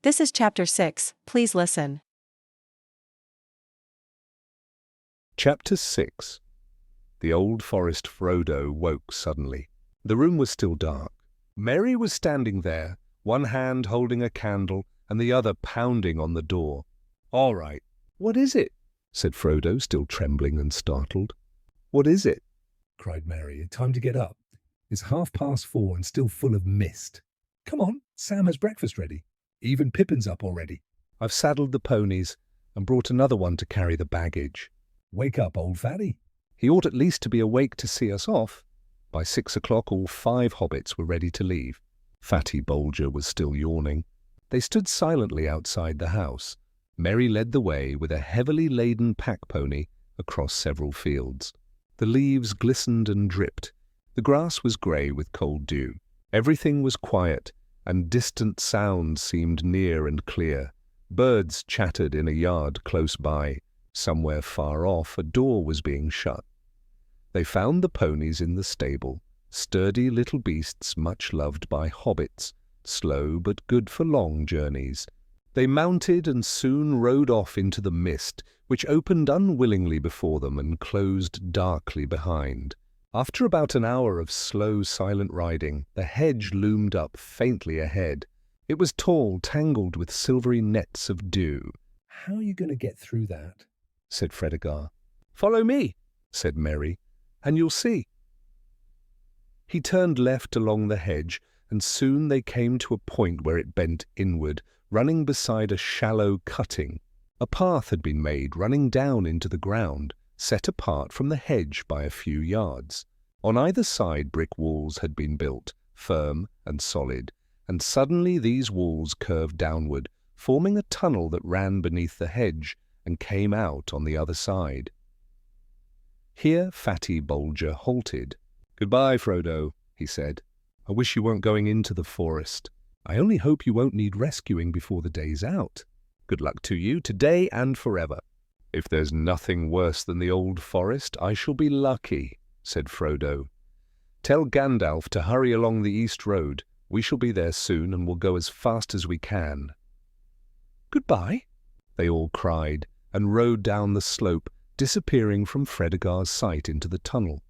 This is Chapter 6, please listen. Chapter 6. The old forest Frodo woke suddenly. The room was still dark. Merry was standing there, one hand holding a candle and the other pounding on the door. "All right, what is it?" said Frodo, still trembling and startled. "What is it?" cried Merry. "Time to get up. It's 4:30 and still full of mist. Come on, Sam has breakfast ready. Even Pippin's up already." "I've saddled the ponies and brought another one to carry the baggage." "Wake up, old fatty." He ought at least to be awake to see us off. By 6 o'clock all 5 hobbits were ready to leave. Fatty Bolger was still yawning. They stood silently outside the house. Merry led the way with a heavily laden pack pony across several fields. The leaves glistened and dripped. The grass was grey with cold dew. Everything was quiet, and distant sounds seemed near and clear. Birds chattered in a yard close by. Somewhere far off, a door was being shut. They found the ponies in the stable, sturdy little beasts much loved by hobbits, slow but good for long journeys. They mounted and soon rode off into the mist, which opened unwillingly before them and closed darkly behind. After about an hour of slow, silent riding, the hedge loomed up faintly ahead. It was tall, tangled with silvery nets of dew. "How are you going to get through that?" said Fredegar. "Follow me," said Merry, "and you'll see." He turned left along the hedge, and soon they came to a point where it bent inward, running beside a shallow cutting. A path had been made running down into the ground, set apart from the hedge by a few yards. On either side brick walls had been built, firm and solid, and suddenly these walls curved downward, forming a tunnel that ran beneath the hedge and came out on the other side. Here Fatty Bolger halted. "Goodbye, Frodo," he said. "I wish you weren't going into the forest. I only hope you won't need rescuing before the day's out. Good luck to you, today and forever." "If there's nothing worse than the old forest, I shall be lucky," said Frodo. "Tell Gandalf to hurry along the east road. We shall be there soon and will go as fast as we can." "Goodbye," they all cried, and rode down the slope, disappearing from Fredegar's sight into the tunnel.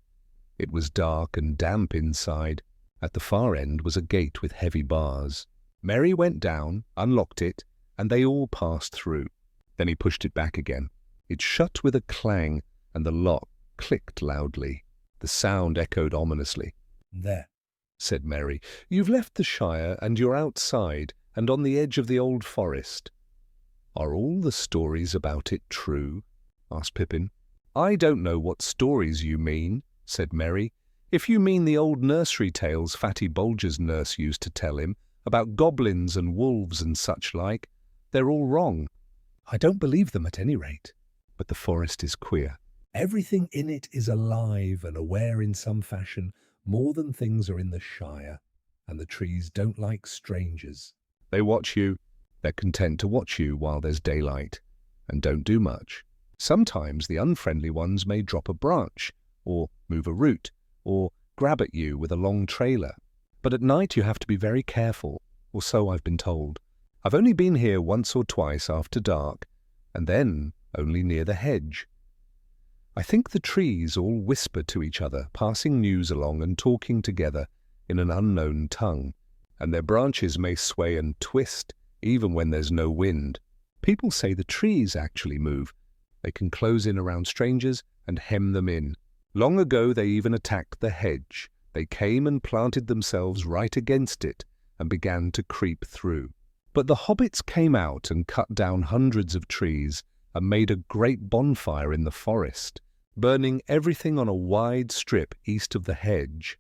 It was dark and damp inside. At the far end was a gate with heavy bars. Merry went down, unlocked it, and they all passed through. Then he pushed it back again. It shut with a clang, and the lock clicked loudly. The sound echoed ominously. "There," said Merry. "You've left the Shire, and you're outside, and on the edge of the old forest." "Are all the stories about it true?" asked Pippin. "I don't know what stories you mean," said Merry. "If you mean the old nursery tales Fatty Bolger's nurse used to tell him, about goblins and wolves and such like, they're all wrong. I don't believe them at any rate. But the forest is queer. Everything in it is alive and aware in some fashion, more than things are in the Shire, and the trees don't like strangers. They watch you. They're content to watch you while there's daylight, and don't do much. Sometimes the unfriendly ones may drop a branch, or move a root, or grab at you with a long trailer. But at night you have to be very careful, or so I've been told. I've only been here once or twice after dark, and then only near the hedge. I think the trees all whisper to each other, passing news along and talking together in an unknown tongue, and their branches may sway and twist even when there's no wind. People say the trees actually move. They can close in around strangers and hem them in. Long ago they even attacked the hedge. They came and planted themselves right against it and began to creep through. But the hobbits came out and cut down hundreds of trees and made a great bonfire in the forest, burning everything on a wide strip east of the hedge.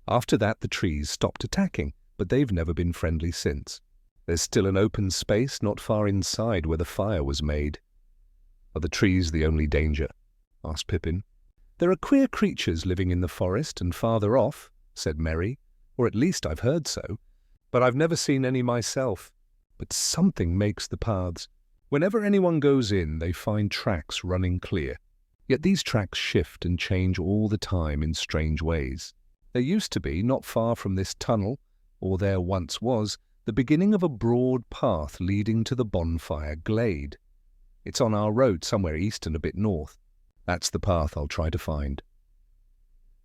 After that the trees stopped attacking, but they've never been friendly since. There's still an open space not far inside where the fire was made. "Are the trees the only danger?" asked Pippin. "There are queer creatures living in the forest and farther off," said Merry, "or at least I've heard so, but I've never seen any myself. But something makes the paths. Whenever anyone goes in, they find tracks running clear. Yet these tracks shift and change all the time in strange ways. There used to be, not far from this tunnel, or there once was, the beginning of a broad path leading to the bonfire glade. It's on our road somewhere east and a bit north. That's the path I'll try to find.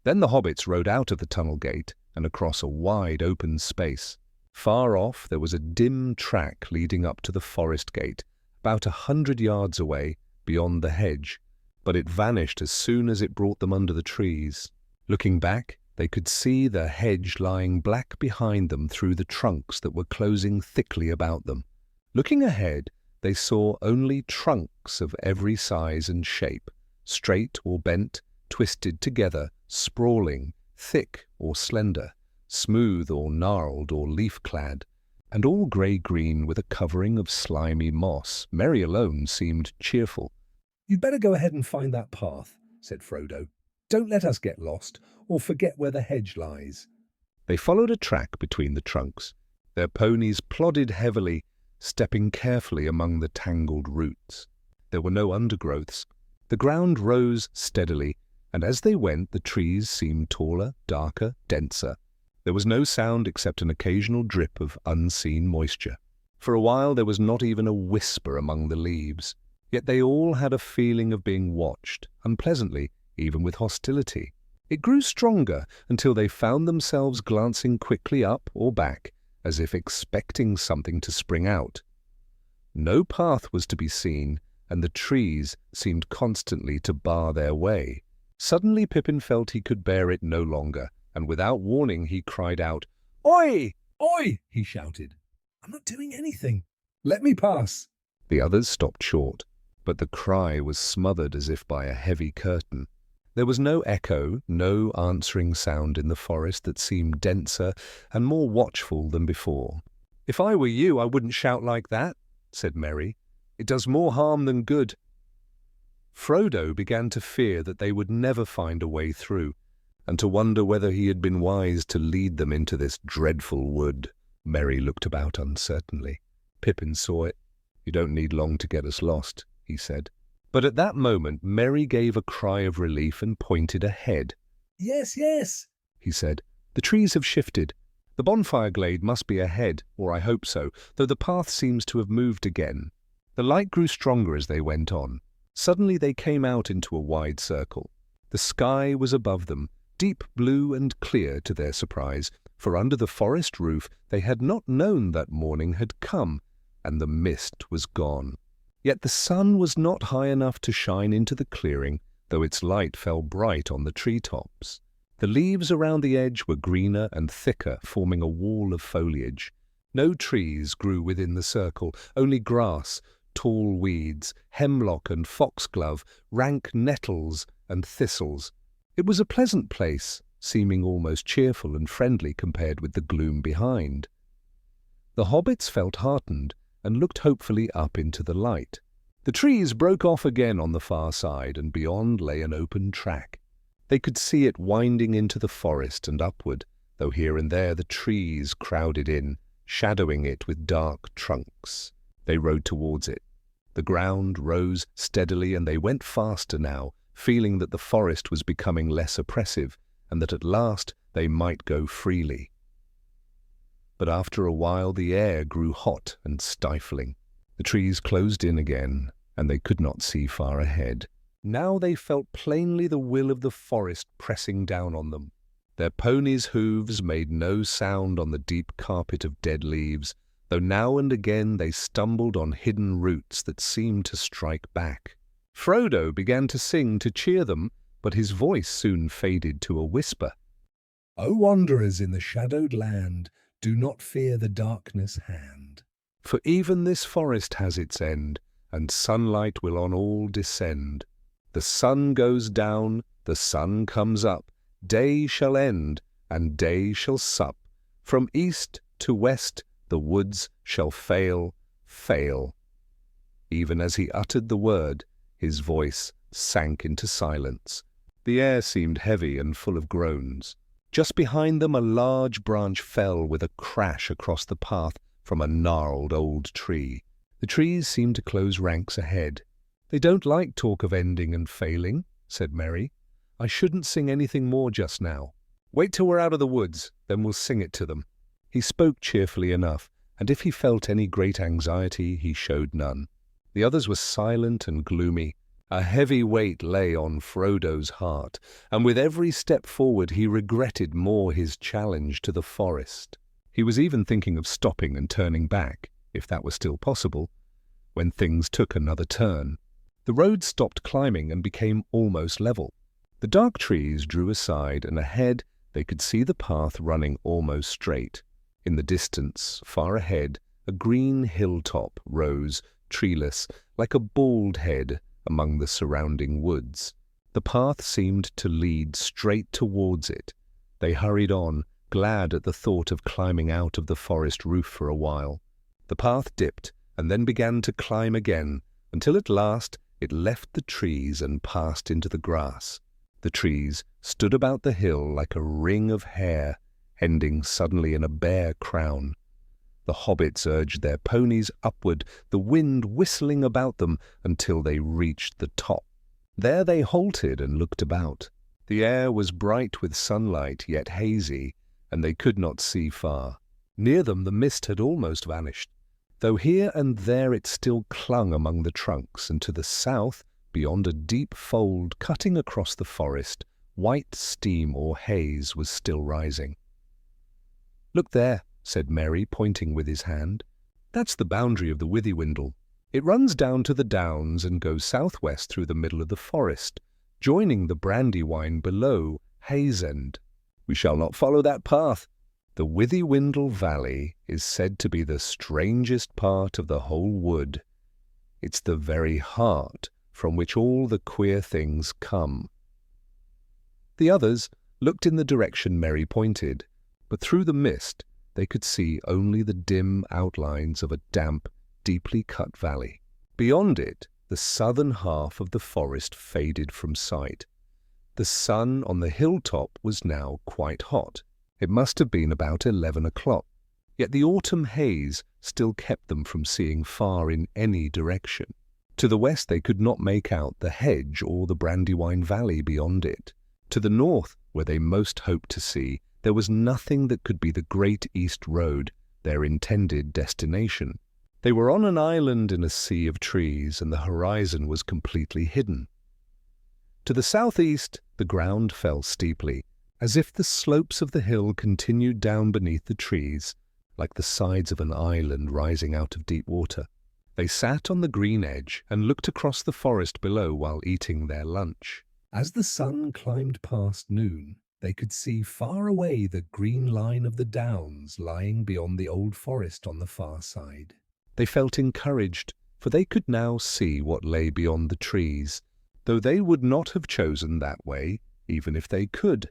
Then the hobbits rode out of the tunnel gate and across a wide open space. Far off there was a dim track leading up to the forest gate, about 100 yards away, beyond the hedge, but it vanished as soon as it brought them under the trees. Looking back, they could see the hedge lying black behind them through the trunks that were closing thickly about them. Looking ahead, they saw only trunks of every size and shape, straight or bent, twisted together, sprawling, thick or slender, smooth or gnarled or leaf-clad, and all grey-green with a covering of slimy moss. Merry alone seemed cheerful. "You'd better go ahead and find that path," said Frodo. "Don't let us get lost or forget where the hedge lies." They followed a track between the trunks. Their ponies plodded heavily, stepping carefully among the tangled roots. There were no undergrowths. The ground rose steadily, and as they went the trees seemed taller, darker, denser. There was no sound except an occasional drip of unseen moisture. For a while there was not even a whisper among the leaves. Yet they all had a feeling of being watched, unpleasantly, even with hostility. It grew stronger until they found themselves glancing quickly up or back, as if expecting something to spring out. No path was to be seen, and the trees seemed constantly to bar their way. Suddenly Pippin felt he could bear it no longer, and without warning he cried out, "Oi! "Oi!" he shouted. "I'm not doing anything. Let me pass." The others stopped short, but the cry was smothered as if by a heavy curtain. There was no echo, no answering sound in the forest that seemed denser and more watchful than before. "If I were you, I wouldn't shout like that," said Merry. "It does more harm than good." Frodo began to fear that they would never find a way through, and to wonder whether he had been wise to lead them into this dreadful wood. Merry looked about uncertainly. Pippin saw it. "You don't need long to get us lost," he said. But at that moment Merry gave a cry of relief and pointed ahead. "Yes, yes," he said. "The trees have shifted. The bonfire glade must be ahead, or I hope so, though the path seems to have moved again." The light grew stronger as they went on. Suddenly they came out into a wide circle. The sky was above them, deep blue and clear to their surprise, for under the forest roof they had not known that morning had come, and the mist was gone. Yet the sun was not high enough to shine into the clearing, though its light fell bright on the treetops. The leaves around the edge were greener and thicker, forming a wall of foliage. No trees grew within the circle, only grass, tall weeds, hemlock and foxglove, rank nettles and thistles. It was a pleasant place, seeming almost cheerful and friendly compared with the gloom behind. The hobbits felt heartened and looked hopefully up into the light. The trees broke off again on the far side, and beyond lay an open track. They could see it winding into the forest and upward, though here and there the trees crowded in, shadowing it with dark trunks. They rode towards it. The ground rose steadily, and they went faster now, feeling that the forest was becoming less oppressive, and that at last they might go freely. But after a while the air grew hot and stifling. The trees closed in again, and they could not see far ahead. Now they felt plainly the will of the forest pressing down on them. Their ponies' hooves made no sound on the deep carpet of dead leaves, though now and again they stumbled on hidden roots that seemed to strike back. Frodo began to sing to cheer them, but his voice soon faded to a whisper. "O wanderers in the shadowed land, do not fear the darkness' hand. For even this forest has its end, and sunlight will on all descend. The sun goes down, the sun comes up, day shall end, and day shall sup. From east to west the woods shall fail, fail." Even as he uttered the word, his voice sank into silence. The air seemed heavy and full of groans. Just behind them a large branch fell with a crash across the path from a gnarled old tree. The trees seemed to close ranks ahead. "They don't like talk of ending and failing," said Merry. "I shouldn't sing anything more just now. Wait till we're out of the woods, then we'll sing it to them." He spoke cheerfully enough, and if he felt any great anxiety, he showed none. The others were silent and gloomy. A heavy weight lay on Frodo's heart, and with every step forward he regretted more his challenge to the forest. He was even thinking of stopping and turning back, if that were still possible, when things took another turn. The road stopped climbing and became almost level. The dark trees drew aside, and ahead they could see the path running almost straight. In the distance, far ahead, a green hilltop rose, treeless, like a bald head among the surrounding woods. The path seemed to lead straight towards it. They hurried on, glad at the thought of climbing out of the forest roof for a while. The path dipped and then began to climb again, until at last it left the trees and passed into the grass. The trees stood about the hill like a ring of hair, ending suddenly in a bare crown. The hobbits urged their ponies upward, the wind whistling about them until they reached the top. There they halted and looked about. The air was bright with sunlight, yet hazy, and they could not see far. Near them the mist had almost vanished, though here and there it still clung among the trunks, and to the south, beyond a deep fold cutting across the forest, white steam or haze was still rising. "Look there," said Merry, pointing with his hand. "That's the boundary of the Withywindle. It runs down to the downs and goes southwest through the middle of the forest, joining the Brandywine below Hayesend. We shall not follow that path. The Withywindle Valley is said to be the strangest part of the whole wood. It's the very heart from which all the queer things come." The others looked in the direction Merry pointed, but through the mist they could see only the dim outlines of a damp, deeply cut valley. Beyond it, the southern half of the forest faded from sight. The sun on the hilltop was now quite hot. It must have been about 11 o'clock, yet the autumn haze still kept them from seeing far in any direction. To the west they could not make out the hedge or the Brandywine Valley beyond it. To the north, where they most hoped to see, there was nothing that could be the Great East Road, their intended destination. They were on an island in a sea of trees, and the horizon was completely hidden. To the southeast, the ground fell steeply, as if the slopes of the hill continued down beneath the trees, like the sides of an island rising out of deep water. They sat on the green edge and looked across the forest below while eating their lunch. As the sun climbed past noon, they could see far away the green line of the downs lying beyond the old forest on the far side. They felt encouraged, for they could now see what lay beyond the trees, though they would not have chosen that way, even if they could.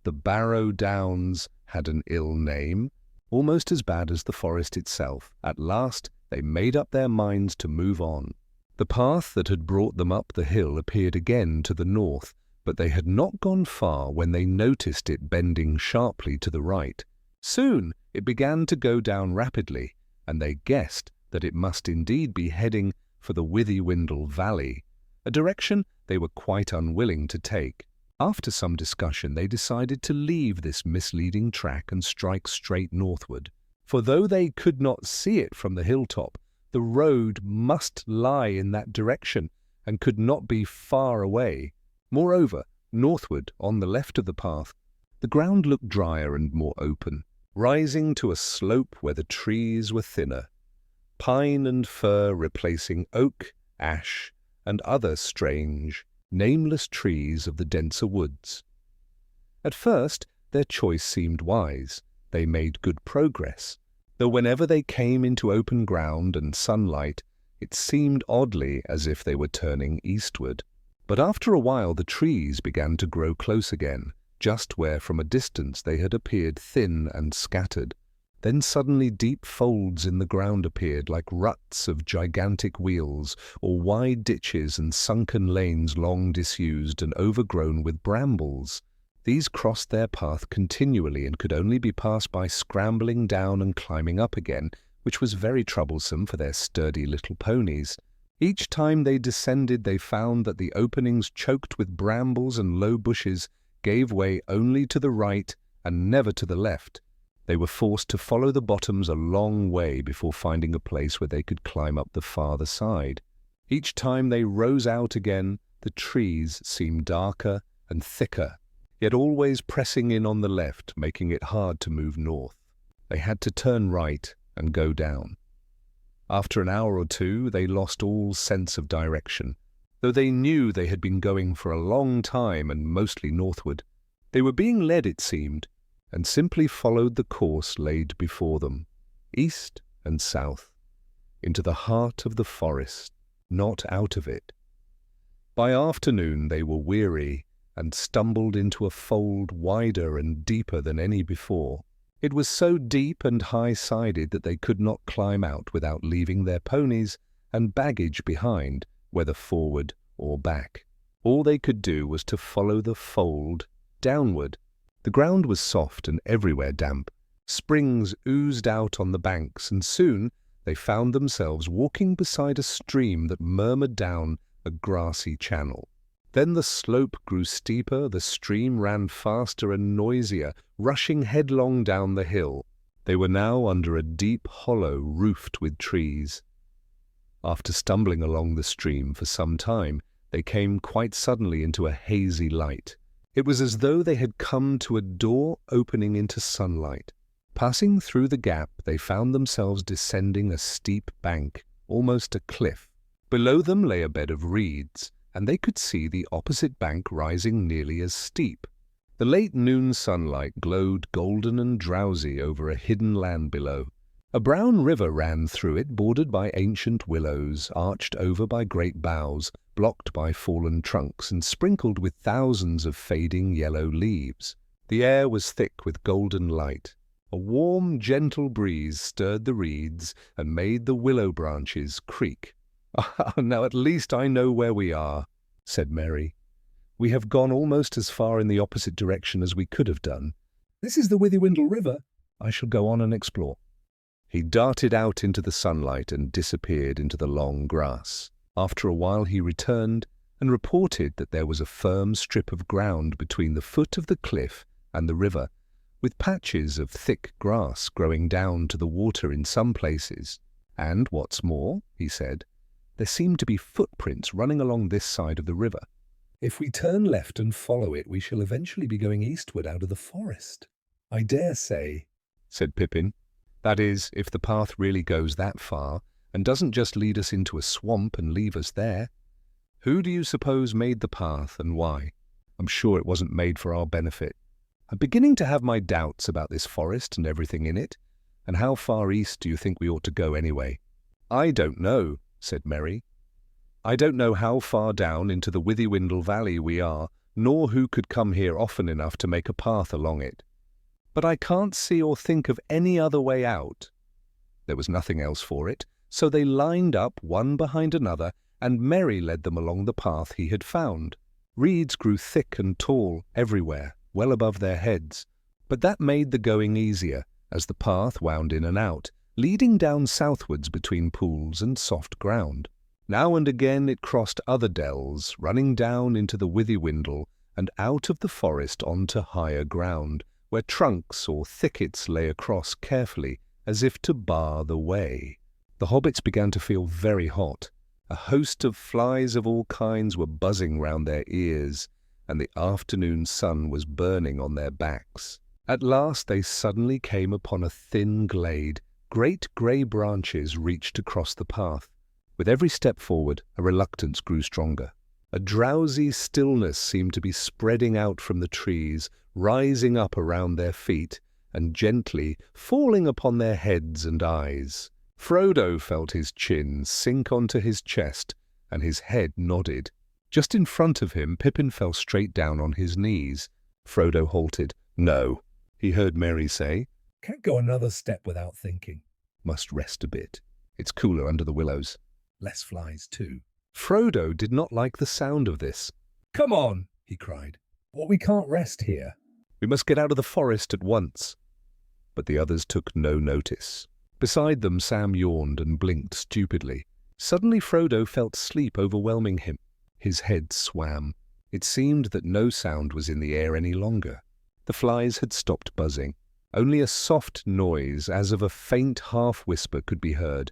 The Barrow Downs had an ill name, almost as bad as the forest itself. At last they made up their minds to move on. The path that had brought them up the hill appeared again to the north, but they had not gone far when they noticed it bending sharply to the right. Soon it began to go down rapidly, and they guessed that it must indeed be heading for the Withywindle Valley, a direction they were quite unwilling to take. After some discussion, they decided to leave this misleading track and strike straight northward, for though they could not see it from the hilltop, the road must lie in that direction and could not be far away. Moreover, northward, on the left of the path, the ground looked drier and more open, rising to a slope where the trees were thinner, pine and fir replacing oak, ash, and other strange, nameless trees of the denser woods. At first, their choice seemed wise. They made good progress, though whenever they came into open ground and sunlight, it seemed oddly as if they were turning eastward. But after a while the trees began to grow close again, just where from a distance they had appeared thin and scattered. Then suddenly deep folds in the ground appeared like ruts of gigantic wheels, or wide ditches and sunken lanes long disused and overgrown with brambles. These crossed their path continually and could only be passed by scrambling down and climbing up again, which was very troublesome for their sturdy little ponies. Each time they descended they found that the openings choked with brambles and low bushes gave way only to the right and never to the left. They were forced to follow the bottoms a long way before finding a place where they could climb up the farther side. Each time they rose out again, the trees seemed darker and thicker, yet always pressing in on the left, making it hard to move north. They had to turn right and go down. After an hour or two, they lost all sense of direction, though they knew they had been going for a long time and mostly northward. They were being led, it seemed, and simply followed the course laid before them, east and south, into the heart of the forest, not out of it. By afternoon they were weary and stumbled into a fold wider and deeper than any before. It was so deep and high-sided that they could not climb out without leaving their ponies and baggage behind, whether forward or back. All they could do was to follow the fold downward. The ground was soft and everywhere damp. Springs oozed out on the banks, and soon they found themselves walking beside a stream that murmured down a grassy channel. Then the slope grew steeper, the stream ran faster and noisier, rushing headlong down the hill. They were now under a deep hollow roofed with trees. After stumbling along the stream for some time, they came quite suddenly into a hazy light. It was as though they had come to a door opening into sunlight. Passing through the gap, they found themselves descending a steep bank, almost a cliff. Below them lay a bed of reeds, and they could see the opposite bank rising nearly as steep. The late noon sunlight glowed golden and drowsy over a hidden land below. A brown river ran through it, bordered by ancient willows, arched over by great boughs, blocked by fallen trunks, and sprinkled with thousands of fading yellow leaves. The air was thick with golden light. A warm, gentle breeze stirred the reeds and made the willow branches creak. "Ah, now at least I know where we are," said Merry. "We have gone almost as far in the opposite direction as we could have done. This is the Withywindle River. I shall go on and explore." He darted out into the sunlight and disappeared into the long grass. After a while he returned and reported that there was a firm strip of ground between the foot of the cliff and the river, with patches of thick grass growing down to the water in some places. And, what's more, he said, there seemed to be footprints running along this side of the river. If we turn left and follow it, we shall eventually be going eastward out of the forest. I dare say, said Pippin. That is, if the path really goes that far and doesn't just lead us into a swamp and leave us there. Who do you suppose made the path and why? I'm sure it wasn't made for our benefit. I'm beginning to have my doubts about this forest and everything in it. And how far east do you think we ought to go anyway? I don't know, said Merry. I don't know how far down into the Withywindle Valley we are, nor who could come here often enough to make a path along it. But I can't see or think of any other way out. There was nothing else for it, so they lined up one behind another, and Merry led them along the path he had found. Reeds grew thick and tall everywhere, well above their heads, but that made the going easier, as the path wound in and out, leading down southwards between pools and soft ground. Now and again it crossed other dells, running down into the Withywindle and out of the forest onto higher ground, where trunks or thickets lay across carefully, as if to bar the way. The hobbits began to feel very hot. A host of flies of all kinds were buzzing round their ears, and the afternoon sun was burning on their backs. At last they suddenly came upon a thin glade. Great grey branches reached across the path. With every step forward, a reluctance grew stronger. A drowsy stillness seemed to be spreading out from the trees, rising up around their feet, and gently falling upon their heads and eyes. Frodo felt his chin sink onto his chest, and his head nodded. Just in front of him, Pippin fell straight down on his knees. Frodo halted. "No," he heard Merry say. "Can't go another step without thinking. "Must rest a bit. It's cooler under the willows." Less flies, too." Frodo did not like the sound of this. "Come on," he cried, "or we can't rest here." "We must get out of the forest at once." But the others took no notice. Beside them, Sam yawned and blinked stupidly. Suddenly Frodo felt sleep overwhelming him. His head swam. It seemed that no sound was in the air any longer. The flies had stopped buzzing. Only a soft noise, as of a faint half-whisper, could be heard.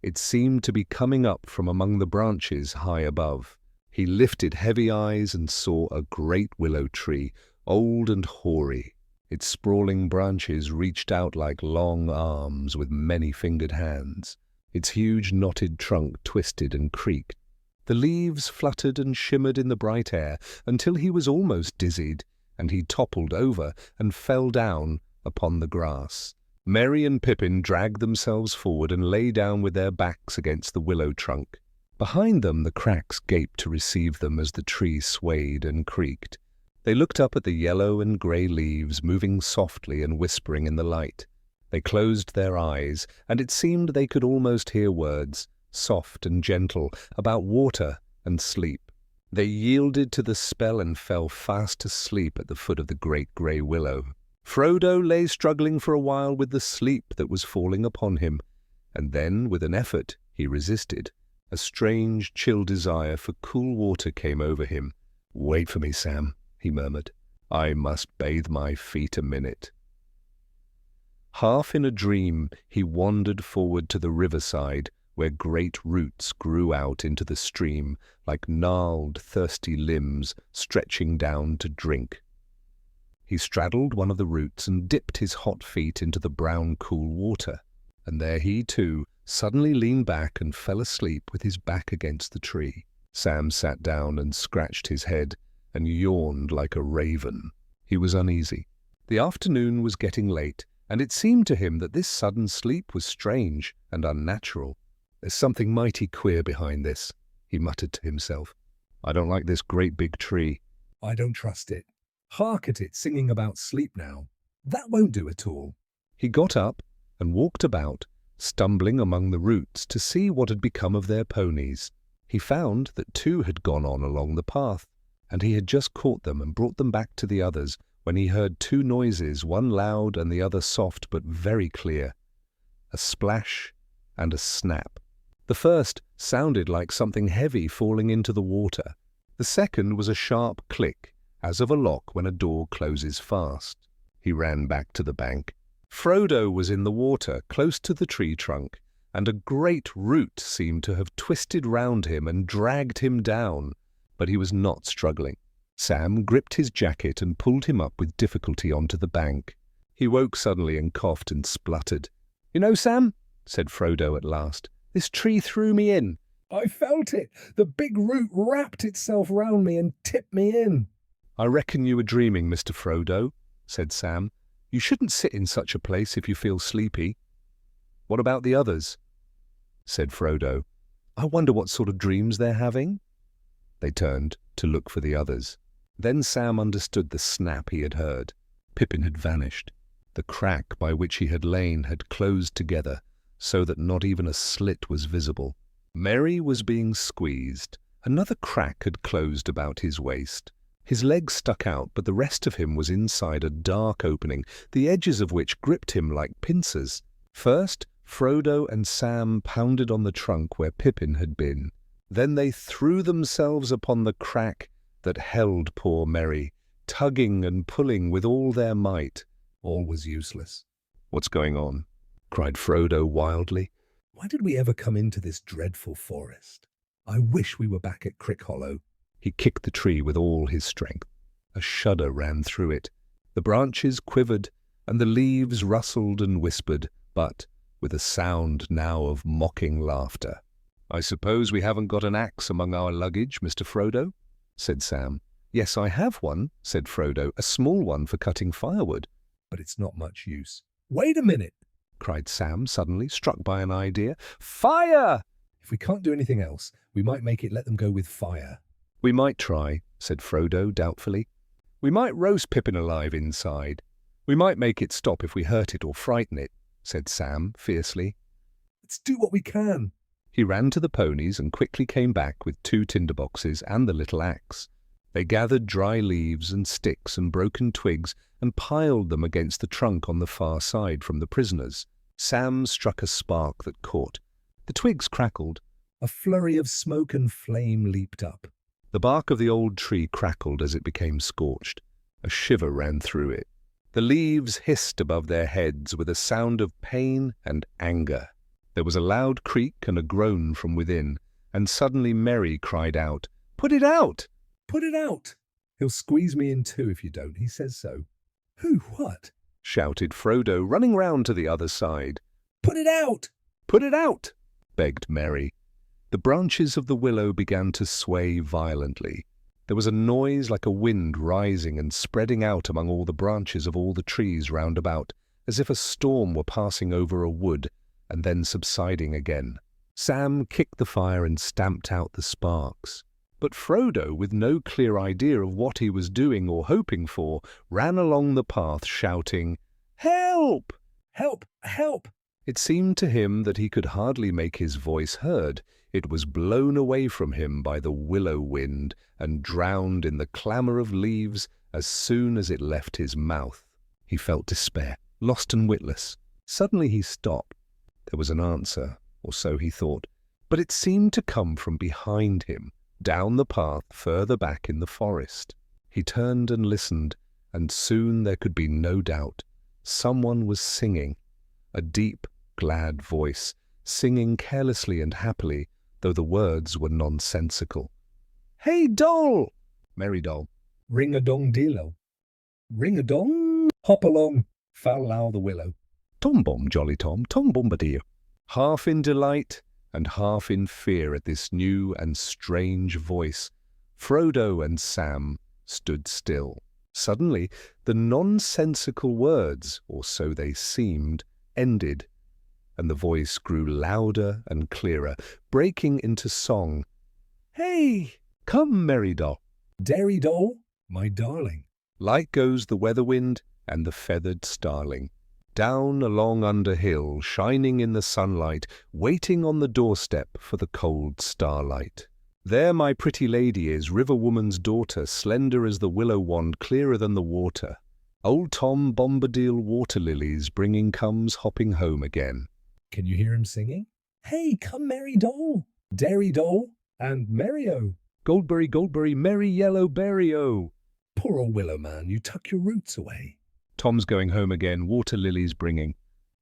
It seemed to be coming up from among the branches high above. He lifted heavy eyes and saw a great willow tree, old and hoary. Its sprawling branches reached out like long arms with many-fingered hands. Its huge knotted trunk twisted and creaked. The leaves fluttered and shimmered in the bright air until he was almost dizzied, and he toppled over and fell down upon the grass. Merry and Pippin dragged themselves forward and lay down with their backs against the willow trunk. Behind them the cracks gaped to receive them as the tree swayed and creaked. They looked up at the yellow and grey leaves moving softly and whispering in the light. They closed their eyes, and it seemed they could almost hear words, soft and gentle, about water and sleep. They yielded to the spell and fell fast asleep at the foot of the great grey willow. Frodo lay struggling for a while with the sleep that was falling upon him, and then, with an effort, he resisted. A strange, chill desire for cool water came over him. "Wait for me, Sam," he murmured. "I must bathe my feet a minute." Half in a dream, he wandered forward to the riverside, where great roots grew out into the stream, like gnarled, thirsty limbs stretching down to drink. He straddled one of the roots and dipped his hot feet into the brown, cool water, and there he, too, suddenly leaned back and fell asleep with his back against the tree. Sam sat down and scratched his head and yawned like a raven. He was uneasy. The afternoon was getting late, and it seemed to him that this sudden sleep was strange and unnatural. "There's something mighty queer behind this," he muttered to himself. "I don't like this great big tree." I don't trust it. Hark at it singing about sleep now. That won't do at all. He got up and walked about, stumbling among the roots to see what had become of their ponies. He found that two had gone on along the path, and he had just caught them and brought them back to the others when he heard two noises, one loud and the other soft but very clear. A splash and a snap. The first sounded like something heavy falling into the water. The second was a sharp click, as of a lock when a door closes fast. He ran back to the bank. Frodo was in the water, close to the tree trunk, and a great root seemed to have twisted round him and dragged him down, but he was not struggling. Sam gripped his jacket and pulled him up with difficulty onto the bank. He woke suddenly and coughed and spluttered. "You know, Sam," said Frodo at last, "this tree threw me in." I felt it. The big root wrapped itself round me and tipped me in. "I reckon you were dreaming, Mr. Frodo," said Sam. "You shouldn't sit in such a place if you feel sleepy." "What about the others?" said Frodo. "I wonder what sort of dreams they're having." They turned to look for the others. Then Sam understood the snap he had heard. Pippin had vanished. The crack by which he had lain had closed together, so that not even a slit was visible. Merry was being squeezed. Another crack had closed about his waist. His legs stuck out, but the rest of him was inside a dark opening, the edges of which gripped him like pincers. First, Frodo and Sam pounded on the trunk where Pippin had been. Then they threw themselves upon the crack that held poor Merry, tugging and pulling with all their might. All was useless. "What's going on?" cried Frodo wildly. Why did we ever come into this dreadful forest? I wish we were back at Crickhollow. He kicked the tree with all his strength. A shudder ran through it. The branches quivered, and the leaves rustled and whispered, but with a sound now of mocking laughter. "I suppose we haven't got an axe among our luggage, Mr. Frodo?" said Sam. "Yes, I have one," said Frodo, "a small one for cutting firewood." But it's not much use. Wait a minute, cried Sam suddenly, struck by an idea. "Fire!" If we can't do anything else, we might make it let them go with fire. "We might try," said Frodo doubtfully. "We might roast Pippin alive inside. We might make it stop if we hurt it or frighten it," said Sam fiercely. Let's do what we can. He ran to the ponies and quickly came back with 2 tinderboxes and the little axe. They gathered dry leaves and sticks and broken twigs and piled them against the trunk on the far side from the prisoners. Sam struck a spark that caught. The twigs crackled. A flurry of smoke and flame leaped up. The bark of the old tree crackled as it became scorched. A shiver ran through it. The leaves hissed above their heads with a sound of pain and anger. There was a loud creak and a groan from within, and suddenly Merry cried out, "Put it out!" Put it out! He'll squeeze me in two if you don't, he says so. Who, what? Shouted Frodo, running round to the other side. Put it out! "Put it out!" begged Merry. The branches of the willow began to sway violently. There was a noise like a wind rising and spreading out among all the branches of all the trees round about, as if a storm were passing over a wood and then subsiding again. Sam kicked the fire and stamped out the sparks. But Frodo, with no clear idea of what he was doing or hoping for, ran along the path shouting, "Help! Help! Help!" It seemed to him that he could hardly make his voice heard. It was blown away from him by the willow wind and drowned in the clamour of leaves as soon as it left his mouth. He felt despair, lost and witless. Suddenly he stopped. There was an answer, or so he thought, but it seemed to come from behind him, down the path further back in the forest. He turned and listened, and soon there could be no doubt. Someone was singing, a deep, glad voice, singing carelessly and happily, though the words were nonsensical. "Hey, doll!" Merry Doll. Ring-a-dong-dilo. Ring-a-dong! Hop along, foul the willow. Tom Jolly Tom Bombadil. Half in delight and half in fear at this new and strange voice, Frodo and Sam stood still. Suddenly, the nonsensical words, or so they seemed, ended, and the voice grew louder and clearer, breaking into song. "Hey, come, Merry Doll! Derry doll, my darling." Light goes the weather wind and the feathered starling. Down along under hill, shining in the sunlight, waiting on the doorstep for the cold starlight. There my pretty lady is, river woman's daughter, slender as the willow wand, clearer than the water. Old Tom Bombadil water lilies bringing comes hopping home again. Can you hear him singing? Hey, come merry doll, Derry doll, and merry-o. Goldberry, Goldberry, merry yellow berry-o. Poor old willow man, you tuck your roots away. Tom's going home again, water lilies bringing.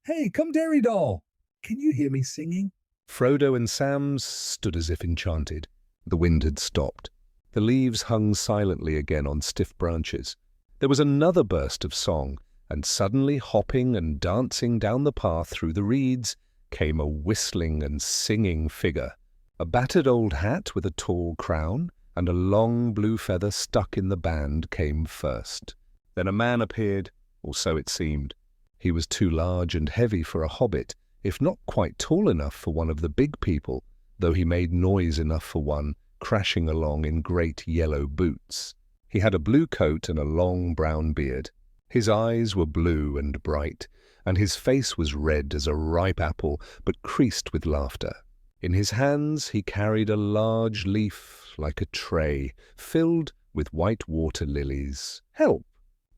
Hey, come Derry doll, can you hear me singing? Frodo and Sam stood as if enchanted. The wind had stopped. The leaves hung silently again on stiff branches. There was another burst of song, and suddenly, hopping and dancing down the path through the reeds, came a whistling and singing figure. A battered old hat with a tall crown and a long blue feather stuck in the band came first. Then a man appeared, or so it seemed. He was too large and heavy for a hobbit, if not quite tall enough for one of the big people, though he made noise enough for one, crashing along in great yellow boots. He had a blue coat and a long brown beard. His eyes were blue and bright, and his face was red as a ripe apple, but creased with laughter. In his hands he carried a large leaf like a tray, filled with white water lilies. "Help!"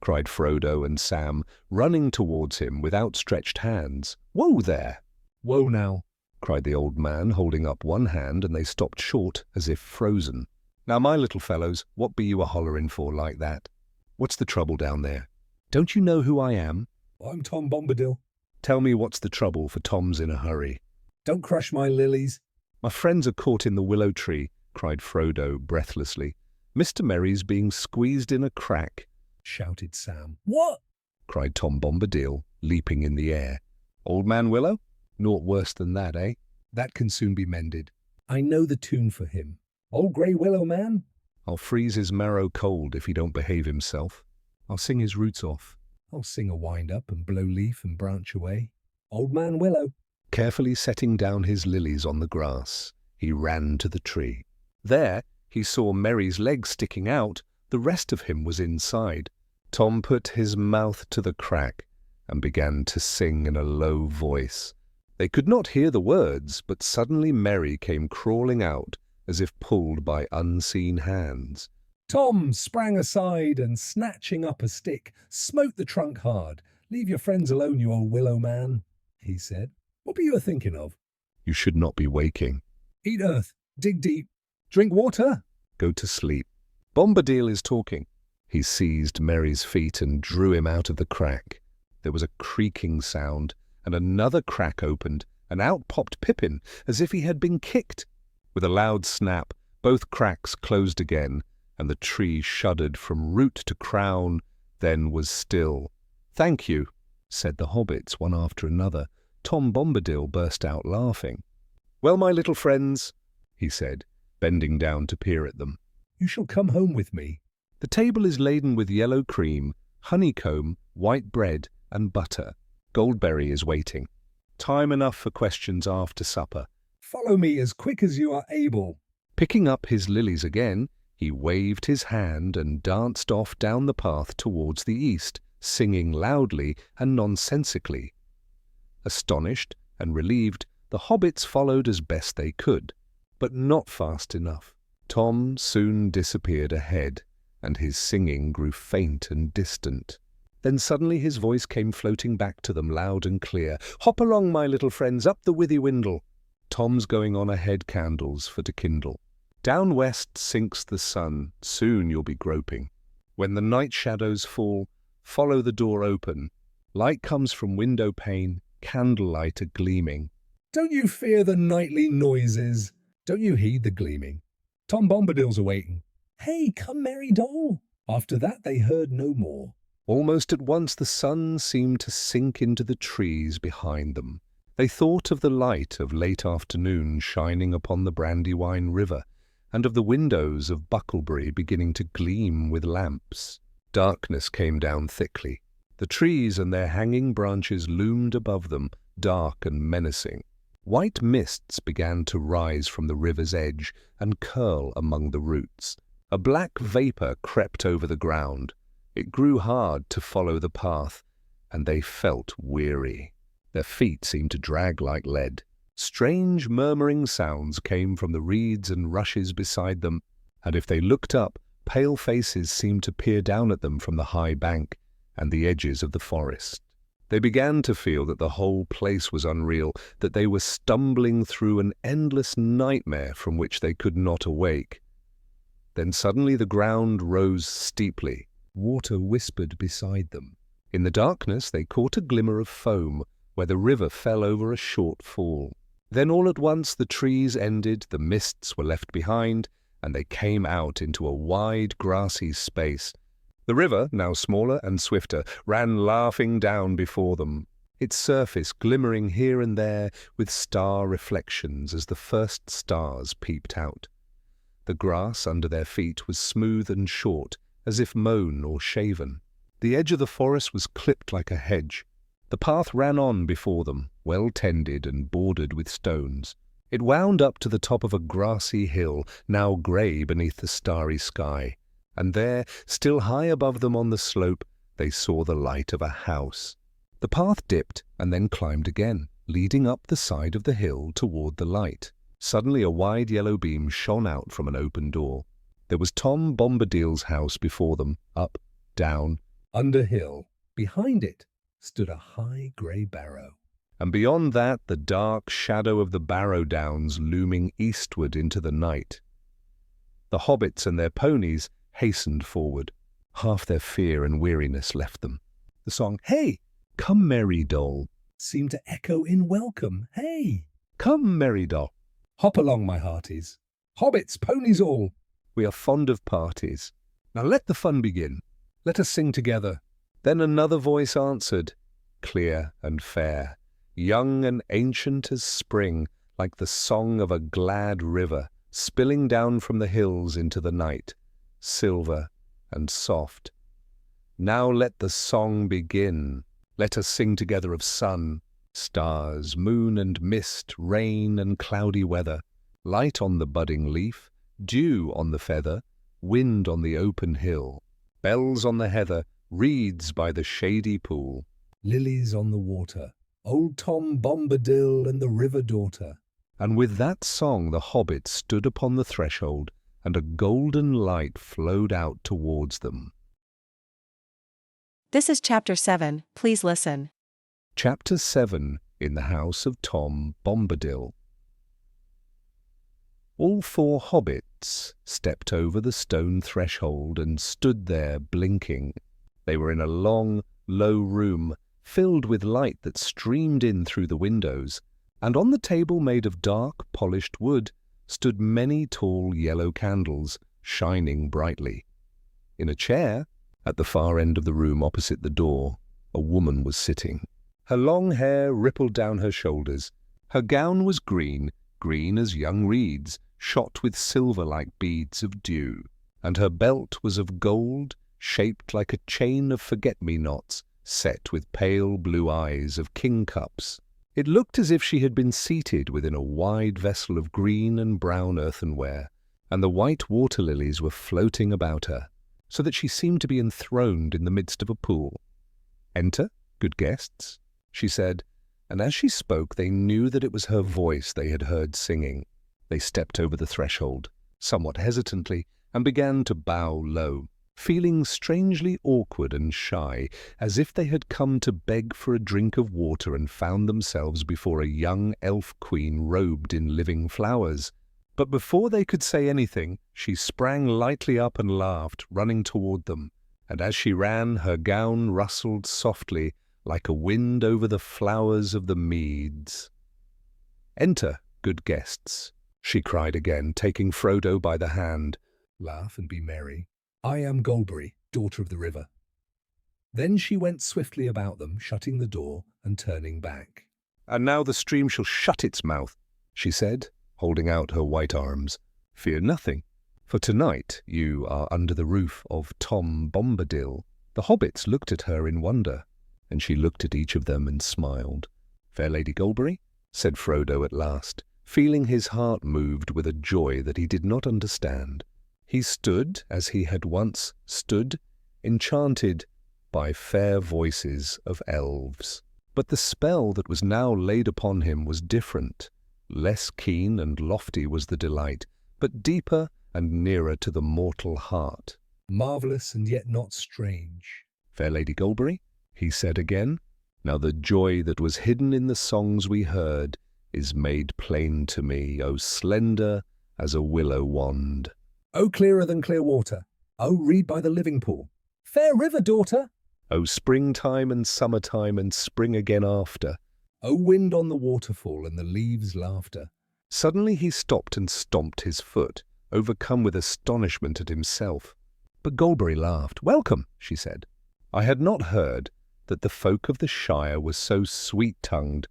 cried Frodo and Sam, running towards him with outstretched hands. "Whoa there!" Whoa now, cried the old man, holding up one hand, and they stopped short as if frozen. "Now, my little fellows, what be you a-hollerin' for like that? What's the trouble down there? Don't you know who I am? I'm Tom Bombadil. Tell me what's the trouble, for Tom's in a hurry." Don't crush my lilies. "My friends are caught in the willow tree," cried Frodo breathlessly. "Mr. Merry's being squeezed in a crack," shouted Sam. What? cried Tom Bombadil, leaping in the air. "Old Man Willow? Naught worse than that, eh? That can soon be mended. I know the tune for him. Old grey willow man. I'll freeze his marrow cold if he don't behave himself. I'll sing his roots off." I'll sing a wind-up and blow leaf and branch away. Old man willow. Carefully setting down his lilies on the grass, he ran to the tree. There he saw Merry's legs sticking out. The rest of him was inside. Tom put his mouth to the crack and began to sing in a low voice. They could not hear the words, but suddenly Merry came crawling out as if pulled by unseen hands. Tom sprang aside and, snatching up a stick, smote the trunk hard. "Leave your friends alone, you old willow man," he said. "What be you a-thinking of? You should not be waking. Eat earth, dig deep, drink water." Go to sleep. Bombadil is talking. He seized Merry's feet and drew him out of the crack. There was a creaking sound, and another crack opened, and out popped Pippin, as if he had been kicked. With a loud snap, both cracks closed again, and the tree shuddered from root to crown, then was still. "Thank you," said the hobbits, one after another. Tom Bombadil burst out laughing. "Well, my little friends," he said, bending down to peer at them, "You shall come home with me." "the table is laden with yellow cream, honeycomb, white bread, and butter. Goldberry is waiting. Time enough for questions after supper." "Follow me as quick as you are able." Picking up his lilies again, he waved his hand and danced off down the path towards the east, singing loudly and nonsensically. Astonished and relieved, the hobbits followed as best they could, but not fast enough. Tom soon disappeared ahead, and his singing grew faint and distant. Then suddenly his voice came floating back to them loud and clear. "Hop along, my little friends, up the Withywindle. Tom's going on ahead candles for to kindle. Down west sinks the sun, soon you'll be groping. When the night shadows fall, follow the door open. Light comes from window pane, candlelight a-gleaming." "Don't you fear the nightly noises? Don't you heed the gleaming? Tom Bombadil's awaiting. Hey, come, merry doll." After that they heard no more. Almost at once the sun seemed to sink into the trees behind them. They thought of the light of late afternoon shining upon the Brandywine River, and of the windows of Bucklebury beginning to gleam with lamps. Darkness came down thickly. The trees and their hanging branches loomed above them, dark and menacing. White mists began to rise from the river's edge and curl among the roots. A black vapour crept over the ground. It grew hard to follow the path, and they felt weary. Their feet seemed to drag like lead. Strange murmuring sounds came from the reeds and rushes beside them, and if they looked up, pale faces seemed to peer down at them from the high bank and the edges of the forest. They began to feel that the whole place was unreal, that they were stumbling through an endless nightmare from which they could not awake. Then suddenly the ground rose steeply. Water whispered beside them. In the darkness they caught a glimmer of foam, where the river fell over a short fall. Then all at once the trees ended, the mists were left behind, and they came out into a wide grassy space. The river, now smaller and swifter, ran laughing down before them, its surface glimmering here and there with star reflections as the first stars peeped out. The grass under their feet was smooth and short, as if mown or shaven. The edge of the forest was clipped like a hedge. The path ran on before them, well tended and bordered with stones. It wound up to the top of a grassy hill, now grey beneath the starry sky, and there, still high above them on the slope, they saw the light of a house. The path dipped and then climbed again, leading up the side of the hill toward the light. Suddenly a wide yellow beam shone out from an open door. There was Tom Bombadil's house before them, up, down, Under hill, behind it, stood a high grey barrow. and beyond that the dark shadow of the Barrow Downs looming eastward into the night. The hobbits and their ponies hastened forward. Half their fear and weariness left them. The song, "Hey, come, merry doll," Seemed to echo in welcome. Hey, "Come, merry doll, hop along, my hearties. Hobbits, ponies all. we are fond of parties. Now let the fun begin. Let us sing together." Then another voice answered, clear and fair, young and ancient as spring, like the song of a glad river, spilling down from the hills into the night, silver and soft. "Now let the song begin. Let us sing together of sun, stars, moon and mist, rain and cloudy weather, light on the budding leaf, dew on the feather, wind on the open hill, bells on the heather, reeds by the shady pool." Lilies on the water, old Tom Bombadil and the river daughter. And with that song the hobbits stood upon the threshold, and a golden light flowed out towards them. This is Chapter 7. Please listen. Chapter 7 in the House of Tom Bombadil. All four hobbits stepped over the stone threshold and stood there blinking. They were in a long, low room filled with light that streamed in through the windows, and on the table made of dark, polished wood stood many tall yellow candles, shining brightly. In a chair, at the far end of the room opposite the door, a woman was sitting. Her long hair rippled down her shoulders. Her gown was green, green as young reeds, shot with silver like beads of dew, and her belt was of gold, shaped like a chain of forget-me-nots, set with pale blue eyes of kingcups. It looked as if she had been seated within a wide vessel of green and brown earthenware, and the white water lilies were floating about her, so that she seemed to be enthroned in the midst of a pool. "Enter, good guests," she said, and as she spoke they knew that it was her voice they had heard singing. They stepped over the threshold, somewhat hesitantly, and began to bow low, feeling strangely awkward and shy, as if they had come to beg for a drink of water and found themselves before a young elf queen robed in living flowers. But before they could say anything, she sprang lightly up and laughed, running toward them, and as she ran, her gown rustled softly like a wind over the flowers of the meads. "Enter, good guests," she cried again, taking Frodo by the hand. "Laugh and be merry. I am Goldberry, daughter of the river." Then she went swiftly about them, shutting the door and turning back. "And now the stream shall shut its mouth," she said, holding out her white arms. "Fear nothing, for tonight you are under the roof of Tom Bombadil." The hobbits looked at her in wonder, and she looked at each of them and smiled. "Fair Lady Goldberry," said Frodo at last, feeling his heart moved with a joy that he did not understand. He stood as he had once stood, enchanted by fair voices of elves. But the spell that was now laid upon him was different. Less keen and lofty was the delight, but deeper and nearer to the mortal heart. "Marvellous and yet not strange." "Fair Lady Goldberry," he said again, "now the joy that was hidden in the songs we heard is made plain to me, O slender as a willow wand. "O clearer than clear water. O reed by the living pool. Fair river daughter. O springtime and summertime and spring again after. O wind on the waterfall and the leaves' laughter." Suddenly he stopped and stomped his foot, overcome with astonishment at himself. But Goldberry laughed. "Welcome," she said. "I had not heard that the folk of the Shire were so sweet-tongued,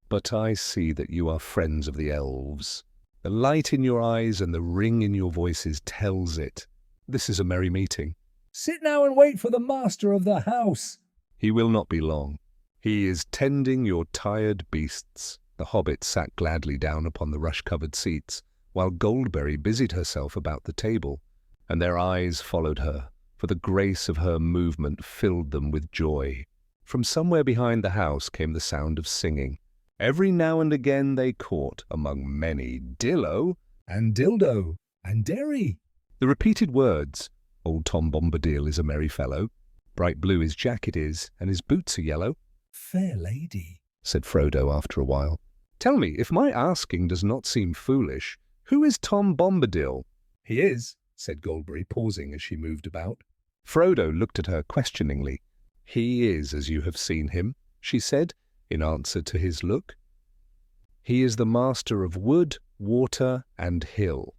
but I see that you are friends of the elves. The light in your eyes and the ring in your voices tells it. This is a merry meeting." "Sit now and wait for the master of the house." "He will not be long. He is tending your tired beasts." The hobbit sat gladly down upon the rush-covered seats, while Goldberry busied herself about the table, and their eyes followed her, for the grace of her movement filled them with joy. From somewhere behind the house came the sound of singing. Every now and again they caught, among many, Dillo and Dildo and Derry. The repeated words, "Old Tom Bombadil is a merry fellow," "Bright blue his jacket is, and his boots are yellow." "Fair lady," said Frodo after a while, "tell me, if my asking does not seem foolish, who is Tom Bombadil?" "He is," said Goldberry, pausing as she moved about. Frodo looked at her questioningly. "He is as you have seen him," she said, in answer to his look. "He is the master of wood, water, and hill.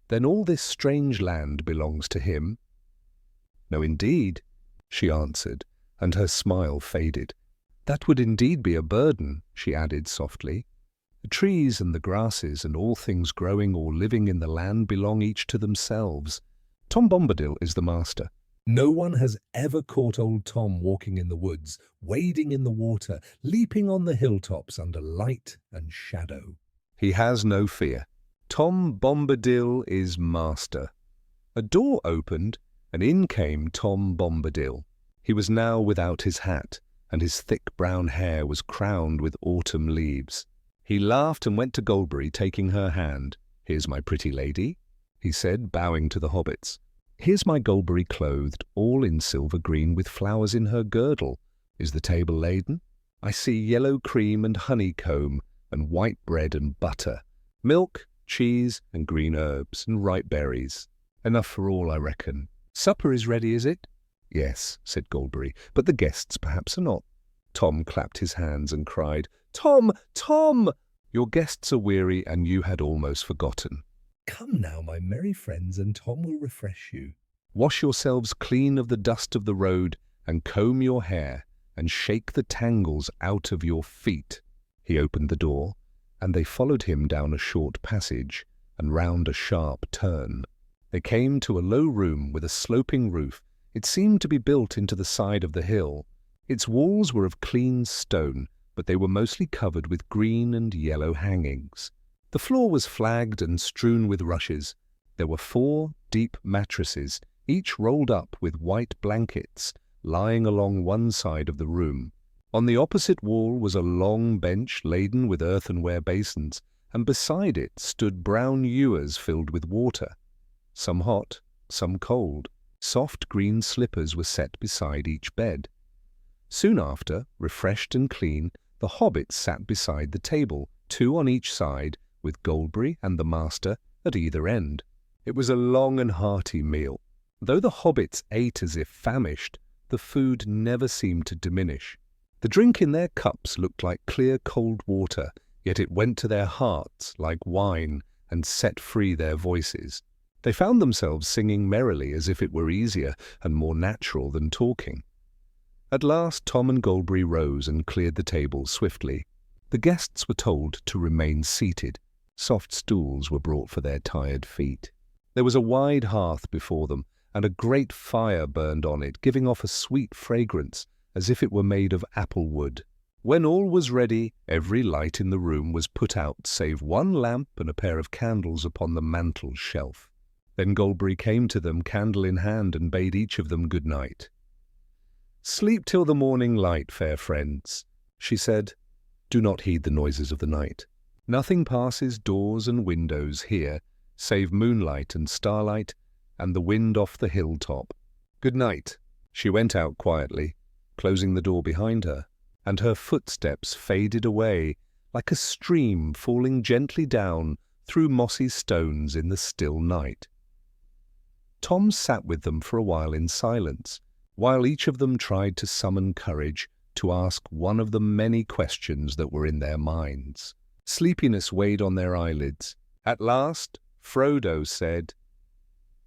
Then all this strange land belongs to him?" "No, indeed," she answered, and her smile faded. "That would indeed be a burden," she added softly. "The trees and the grasses and all things growing or living in the land belong each to themselves. Tom Bombadil is the master." No one has ever caught old Tom walking in the woods, wading in the water, leaping on the hilltops under light and shadow. "He has no fear. Tom Bombadil is master." A door opened, and in came Tom Bombadil. He was now without his hat, and his thick brown hair was crowned with autumn leaves. He laughed and went to Goldberry, taking her hand. "Here's my pretty lady," he said, bowing to the hobbits. "Here's my Goldberry clothed, all in silver green with flowers in her girdle. Is the table laden? I see yellow cream and honeycomb, and white bread and butter, milk, cheese and green herbs and ripe berries. Enough for all, I reckon. Supper is ready, is it? Yes, said Goldberry, but the guests perhaps are not. Tom clapped his hands and cried, Tom, Tom! Your guests are weary, and you had almost forgotten. Come now, my merry friends, and Tom will refresh you. Wash yourselves clean of the dust of the road, and comb your hair, and shake the tangles out of your feet. He opened the door, and they followed him down a short passage and round a sharp turn. They came to a low room with a sloping roof. It seemed to be built into the side of the hill. Its walls were of clean stone, but they were mostly covered with green and yellow hangings. The floor was flagged and strewn with rushes. There were 4 deep mattresses, each rolled up with white blankets, lying along one side of the room. On the opposite wall was a long bench laden with earthenware basins, and beside it stood brown ewers filled with water. Some hot, some cold. Soft green slippers were set beside each bed. Soon after, refreshed and clean, the hobbits sat beside the table, 2 on each side, with Goldberry and the master at either end. It was a long and hearty meal. Though the hobbits ate as if famished, the food never seemed to diminish. The drink in their cups looked like clear cold water, yet it went to their hearts like wine and set free their voices. They found themselves singing merrily as if it were easier and more natural than talking. At last Tom and Goldberry rose and cleared the table swiftly. The guests were told to remain seated. Soft stools were brought for their tired feet. There was a wide hearth before them, and a great fire burned on it, giving off a sweet fragrance, as if it were made of apple wood. When all was ready, every light in the room was put out, save one lamp and a pair of candles upon the mantel shelf. Then Goldberry came to them, candle in hand, and bade each of them good night. "Sleep till the morning light, fair friends," she said. "Do not heed the noises of the night. Nothing passes doors and windows here, save moonlight and starlight, and the wind off the hilltop. Good night." She went out quietly, closing the door behind her, and her footsteps faded away like a stream falling gently down through mossy stones in the still night. Tom sat with them for a while in silence, while each of them tried to summon courage to ask one of the many questions that were in their minds. Sleepiness weighed on their eyelids. At last, Frodo said,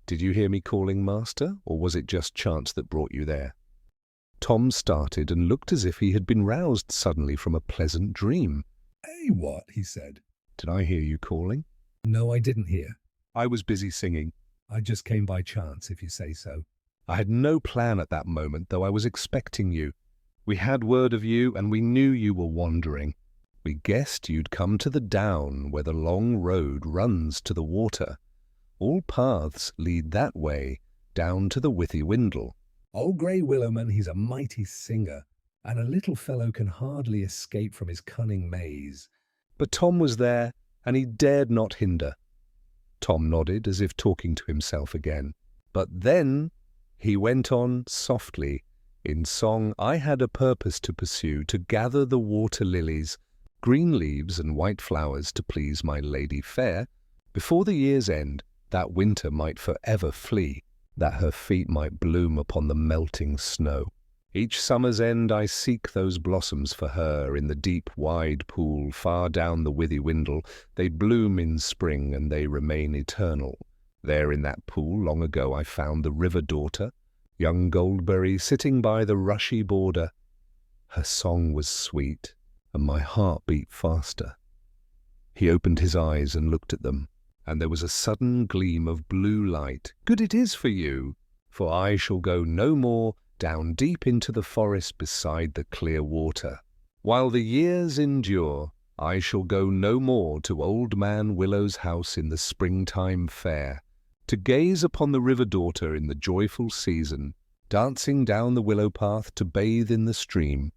"Did you hear me calling, Master, or was it just chance that brought you there?" Tom started and looked as if he had been roused suddenly from a pleasant dream. "Hey, what?" he said. "Did I hear you calling?" "No, I didn't hear. "I was busy singing." I just came by chance, if you say so." "I had no plan at that moment, though I was expecting you. We had word of you, and we knew you were wandering. We guessed you'd come to the down where the long road runs to the water. All paths lead that way, down to the Withywindle." "Old Grey Willowman, he's a mighty singer, and a little fellow can hardly escape from his cunning maze." But Tom was there, and he dared not hinder. Tom nodded as if talking to himself again. "But then," he went on softly, in song, "I had a purpose to pursue, to gather the water lilies, green leaves and white flowers to please my lady fair, before the year's end, that winter might forever flee, that her feet might bloom upon the melting snow. Each summer's end I seek those blossoms for her in the deep, wide pool far down the Withywindle. They bloom in spring and they remain eternal. There in that pool long ago I found the river daughter, young Goldberry, sitting by the rushy border. Her song was sweet, and my heart beat faster." He opened his eyes and looked at them, and there was a sudden gleam of blue light. "Good it is for you, for I shall go no more down deep into the forest beside the clear water. While the years endure, I shall go no more to Old Man Willow's house in the springtime fair, to gaze upon the river daughter in the joyful season, dancing down the willow path to bathe in the stream."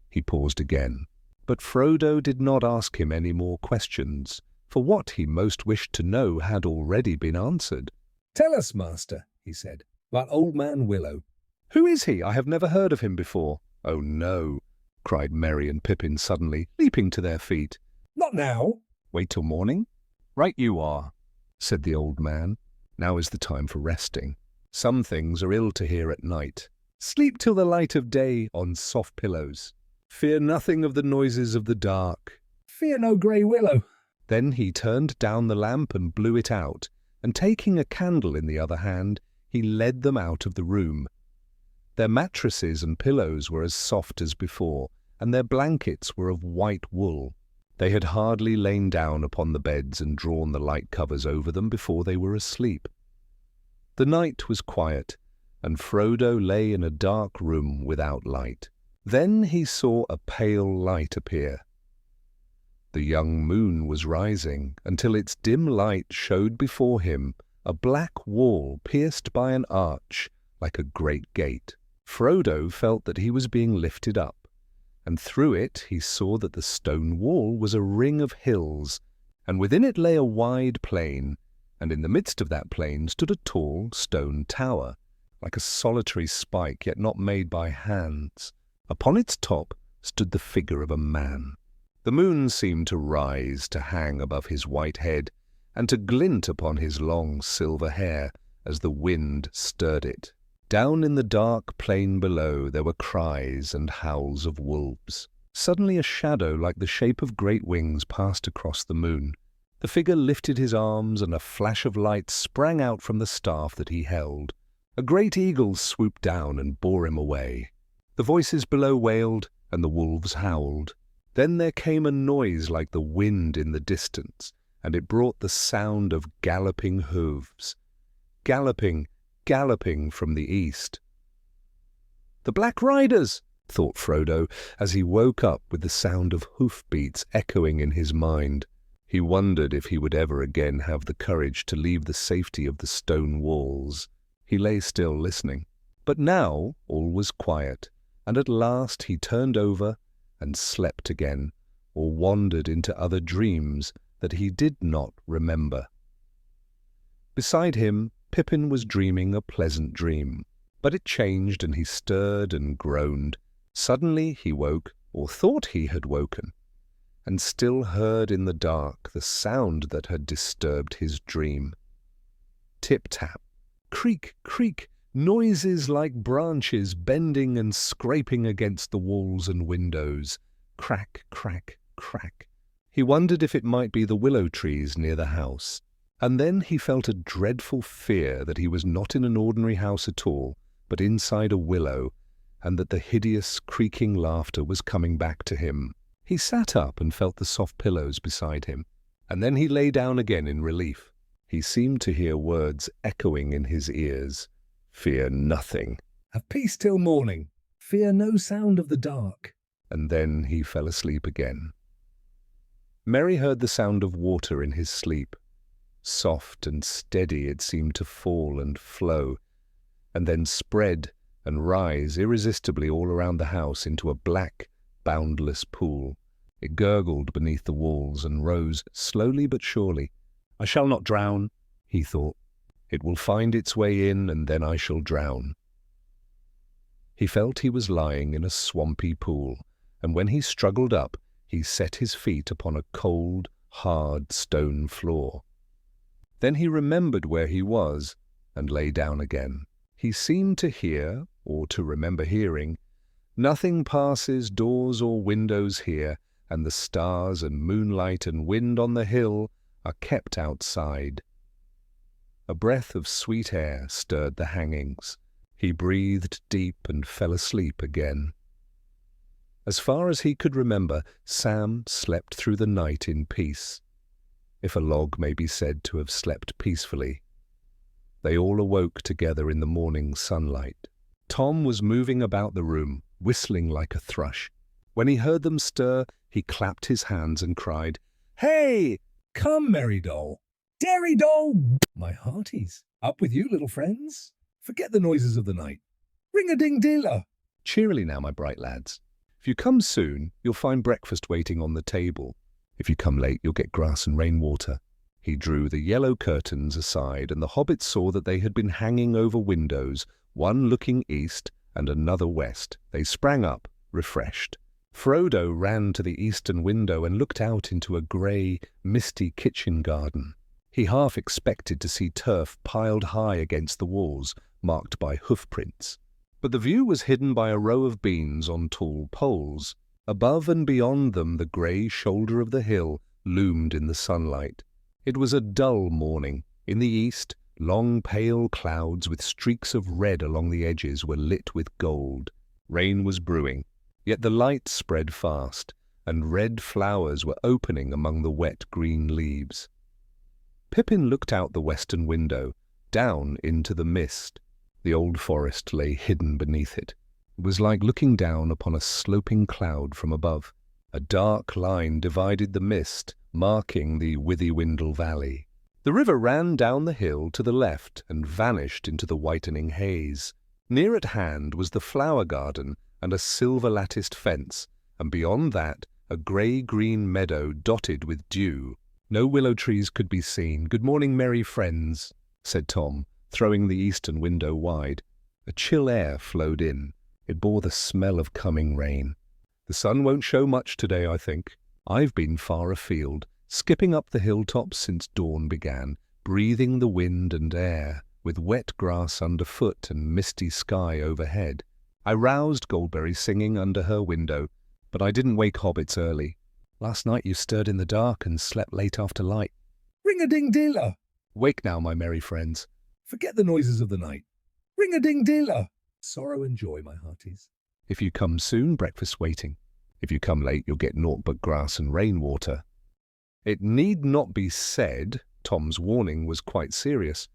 He paused again, but Frodo did not ask him any more questions, for what he most wished to know had already been answered. "Tell us, Master," he said, "about Old Man Willow." "Who is he? I have never heard of him before." "Oh, no," cried Merry and Pippin suddenly, leaping to their feet. "Not now." "Wait till morning?" "Right you are," said the old man. "Now is the time for resting. Some things are ill to hear at night. Sleep till the light of day on soft pillows. Fear nothing of the noises of the dark." Fear no grey willow. Then he turned down the lamp and blew it out, and taking a candle in the other hand, he led them out of the room. Their mattresses and pillows were as soft as before, and their blankets were of white wool. They had hardly lain down upon the beds and drawn the light covers over them before they were asleep. The night was quiet, and Frodo lay in a dark room without light. Then he saw a pale light appear. The young moon was rising until its dim light showed before him a black wall pierced by an arch like a great gate. Frodo felt that he was being lifted up, and through it he saw that the stone wall was a ring of hills, and within it lay a wide plain, and in the midst of that plain stood a tall stone tower, like a solitary spike, yet not made by hands. Upon its top stood the figure of a man. The moon seemed to rise, to hang above his white head, and to glint upon his long silver hair as the wind stirred it. Down in the dark plain below there were cries and howls of wolves. Suddenly a shadow like the shape of great wings passed across the moon. The figure lifted his arms, and a flash of light sprang out from the staff that he held. A great eagle swooped down and bore him away. The voices below wailed, and the wolves howled. Then there came a noise like the wind in the distance, and it brought the sound of galloping hooves. Galloping, galloping from the east. "The Black Riders!" thought Frodo, as he woke up with the sound of hoof-beats echoing in his mind. He wondered if he would ever again have the courage to leave the safety of the stone walls. He lay still listening. But now all was quiet, and at last he turned over and slept again, or wandered into other dreams that he did not remember. Beside him, Pippin was dreaming a pleasant dream, but it changed, and he stirred and groaned. Suddenly he woke, or thought he had woken, and still heard in the dark the sound that had disturbed his dream. Tip-tap, creak, creak, noises like branches bending and scraping against the walls and windows. Crack, crack, crack. He wondered if it might be the willow trees near the house. And then he felt a dreadful fear that he was not in an ordinary house at all, but inside a willow, and that the hideous creaking laughter was coming back to him. He sat up and felt the soft pillows beside him, and then he lay down again in relief. He seemed to hear words echoing in his ears. "Fear nothing." "Have peace till morning. Fear no sound of the dark." And then he fell asleep again. Merry heard the sound of water in his sleep. Soft and steady it seemed to fall and flow, and then spread and rise irresistibly all around the house into a black, boundless pool. It gurgled beneath the walls and rose slowly but surely. "I shall not drown," he thought. "It will find its way in, and then I shall drown." He felt he was lying in a swampy pool, and when he struggled up, he set his feet upon a cold, hard stone floor. Then he remembered where he was, and lay down again. He seemed to hear, or to remember hearing, "Nothing passes doors or windows here, and the stars and moonlight and wind on the hill are kept outside." A breath of sweet air stirred the hangings. He breathed deep and fell asleep again. As far as he could remember, Sam slept through the night in peace, if a log may be said to have slept peacefully. They all awoke together in the morning sunlight. Tom was moving about the room, whistling like a thrush. When he heard them stir, he clapped his hands and cried, "Hey! "Come, merry doll. Dairy doll, my hearties. Up with you, little friends. Forget the noises of the night. Ring-a-ding-dilla." Cheerily now, my bright lads. If you come soon, you'll find breakfast waiting on the table. If you come late, you'll get grass and rainwater." He drew the yellow curtains aside, and the hobbits saw that they had been hanging over windows, one looking east and another west. They sprang up, refreshed. Frodo ran to the eastern window and looked out into a grey, misty kitchen garden. He half expected to see turf piled high against the walls, marked by hoofprints. But the view was hidden by a row of beams on tall poles. Above and beyond them the grey shoulder of the hill loomed in the sunlight. It was a dull morning. In the east, long pale clouds with streaks of red along the edges were lit with gold. Rain was brewing, yet the light spread fast, and red flowers were opening among the wet green leaves. Pippin looked out the western window, down into the mist. The old forest lay hidden beneath it. It was like looking down upon a sloping cloud from above. A dark line divided the mist, marking the Withywindle Valley. The river ran down the hill to the left and vanished into the whitening haze. Near at hand was the flower garden and a silver-latticed fence, and beyond that a grey-green meadow dotted with dew. No willow trees could be seen. "Good morning, merry friends," said Tom, throwing the eastern window wide. A chill air flowed in. It bore the smell of coming rain. "The sun won't show much today, I think. I've been far afield, skipping up the hilltops since dawn began, breathing the wind and air, with wet grass underfoot and misty sky overhead. I roused Goldberry singing under her window, but I didn't wake hobbits early. Last night you stirred in the dark and slept late after light. Ring-a-ding-dilla! Wake now, my merry friends. Forget the noises of the night. Ring-a-ding-dilla! Sorrow and joy, my hearties. If you come soon, breakfast waiting. If you come late, you'll get naught but grass and rainwater." It need not be said, Tom's warning was quite serious.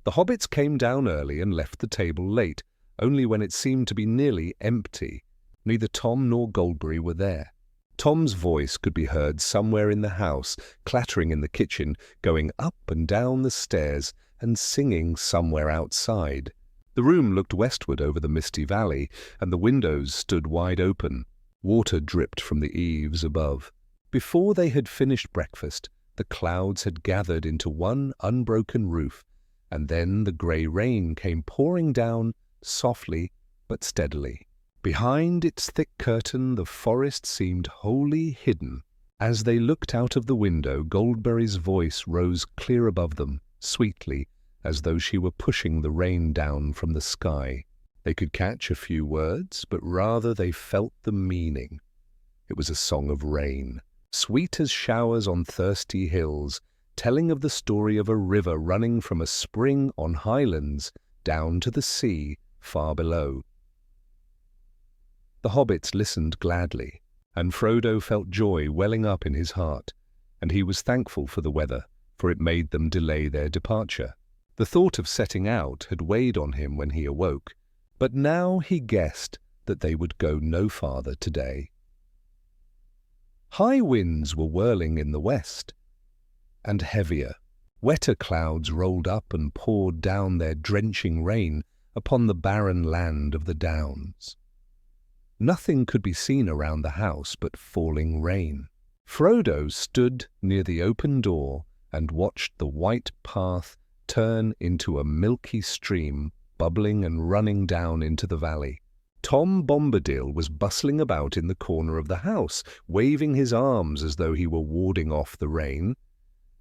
The hobbits came down early and left the table late, only when it seemed to be nearly empty. Neither Tom nor Goldberry were there. Tom's voice could be heard somewhere in the house, clattering in the kitchen, going up and down the stairs, and singing somewhere outside. The room looked westward over the misty valley, and the windows stood wide open. Water dripped from the eaves above. Before they had finished breakfast, the clouds had gathered into one unbroken roof, and then the grey rain came pouring down softly but steadily. Behind its thick curtain the forest seemed wholly hidden. As they looked out of the window, Goldberry's voice rose clear above them, sweetly, as though she were pushing the rain down from the sky. They could catch a few words, but rather they felt the meaning. It was a song of rain, sweet as showers on thirsty hills, telling of the story of a river running from a spring on highlands down to the sea far below. The hobbits listened gladly, and Frodo felt joy welling up in his heart, and he was thankful for the weather, for it made them delay their departure. The thought of setting out had weighed on him when he awoke, but now he guessed that they would go no farther today. High winds were whirling in the west, and heavier. Wetter clouds rolled up and poured down their drenching rain upon the barren land of the downs. Nothing could be seen around the house but falling rain. Frodo stood near the open door and watched the white path turn into a milky stream, bubbling and running down into the valley. Tom Bombadil was bustling about in the corner of the house, waving his arms as though he were warding off the rain.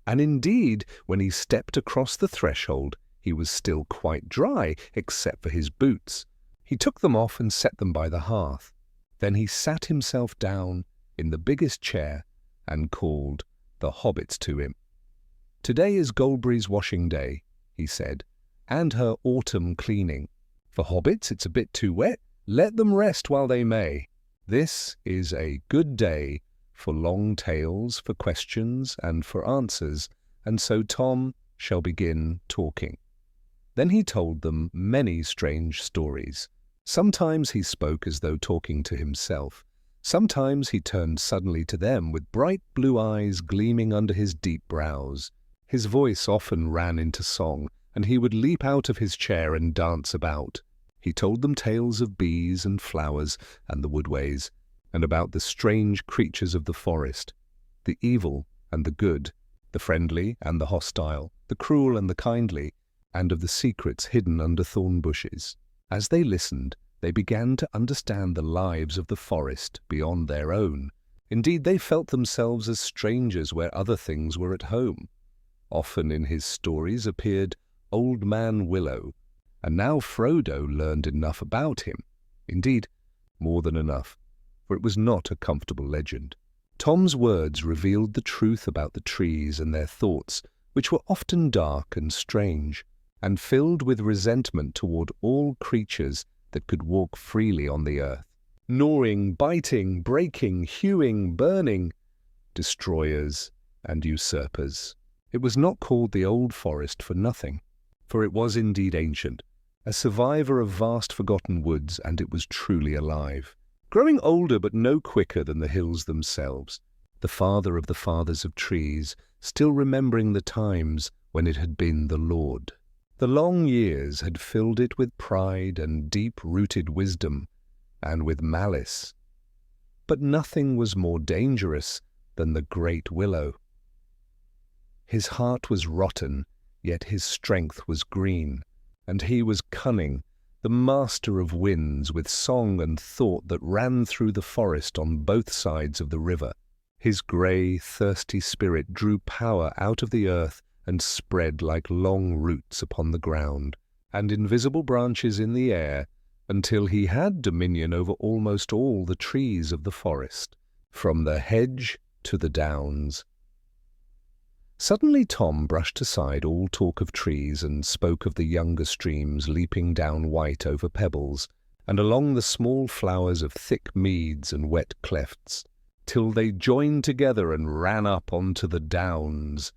And indeed, when he stepped across the threshold, he was still quite dry, except for his boots. He took them off and set them by the hearth. Then he sat himself down in the biggest chair and called the hobbits to him. "Today is Goldberry's washing day," he said, "and her autumn cleaning. For hobbits it's a bit too wet. Let them rest while they may. This is a good day for long tales, for questions, and for answers, and so Tom shall begin talking." Then he told them many strange stories. Sometimes he spoke as though talking to himself. Sometimes he turned suddenly to them with bright blue eyes gleaming under his deep brows. His voice often ran into song, and he would leap out of his chair and dance about. He told them tales of bees and flowers and the woodways, and about the strange creatures of the forest, the evil and the good, the friendly and the hostile, the cruel and the kindly, and of the secrets hidden under thorn bushes. As they listened, They began to understand the lives of the forest beyond their own. Indeed, they felt themselves as strangers where other things were at home. Often in his stories appeared Old Man Willow, and now Frodo learned enough about him. Indeed, more than enough, for it was not a comfortable legend. Tom's words revealed the truth about the trees and their thoughts, which were often dark and strange, and filled with resentment toward all creatures that could walk freely on the earth. Gnawing, biting, breaking, hewing, burning, destroyers and usurpers. It was not called the Old Forest for nothing, for it was indeed ancient, a survivor of vast forgotten woods, and it was truly alive. Growing older but no quicker than the hills themselves, the father of the fathers of trees, still remembering the times when it had been the Lord. The long years had filled it with pride and deep-rooted wisdom, and with malice. But nothing was more dangerous than the great willow. His heart was rotten, yet his strength was green, and he was cunning, the master of winds, with song and thought that ran through the forest on both sides of the river. His grey, thirsty spirit drew power out of the earth and spread like long roots upon the ground, and invisible branches in the air, until he had dominion over almost all the trees of the forest, from the hedge to the downs. Suddenly Tom brushed aside all talk of trees and spoke of the younger streams leaping down white over pebbles, and along the small flowers of thick meads and wet clefts, till they joined together and ran up onto the downs.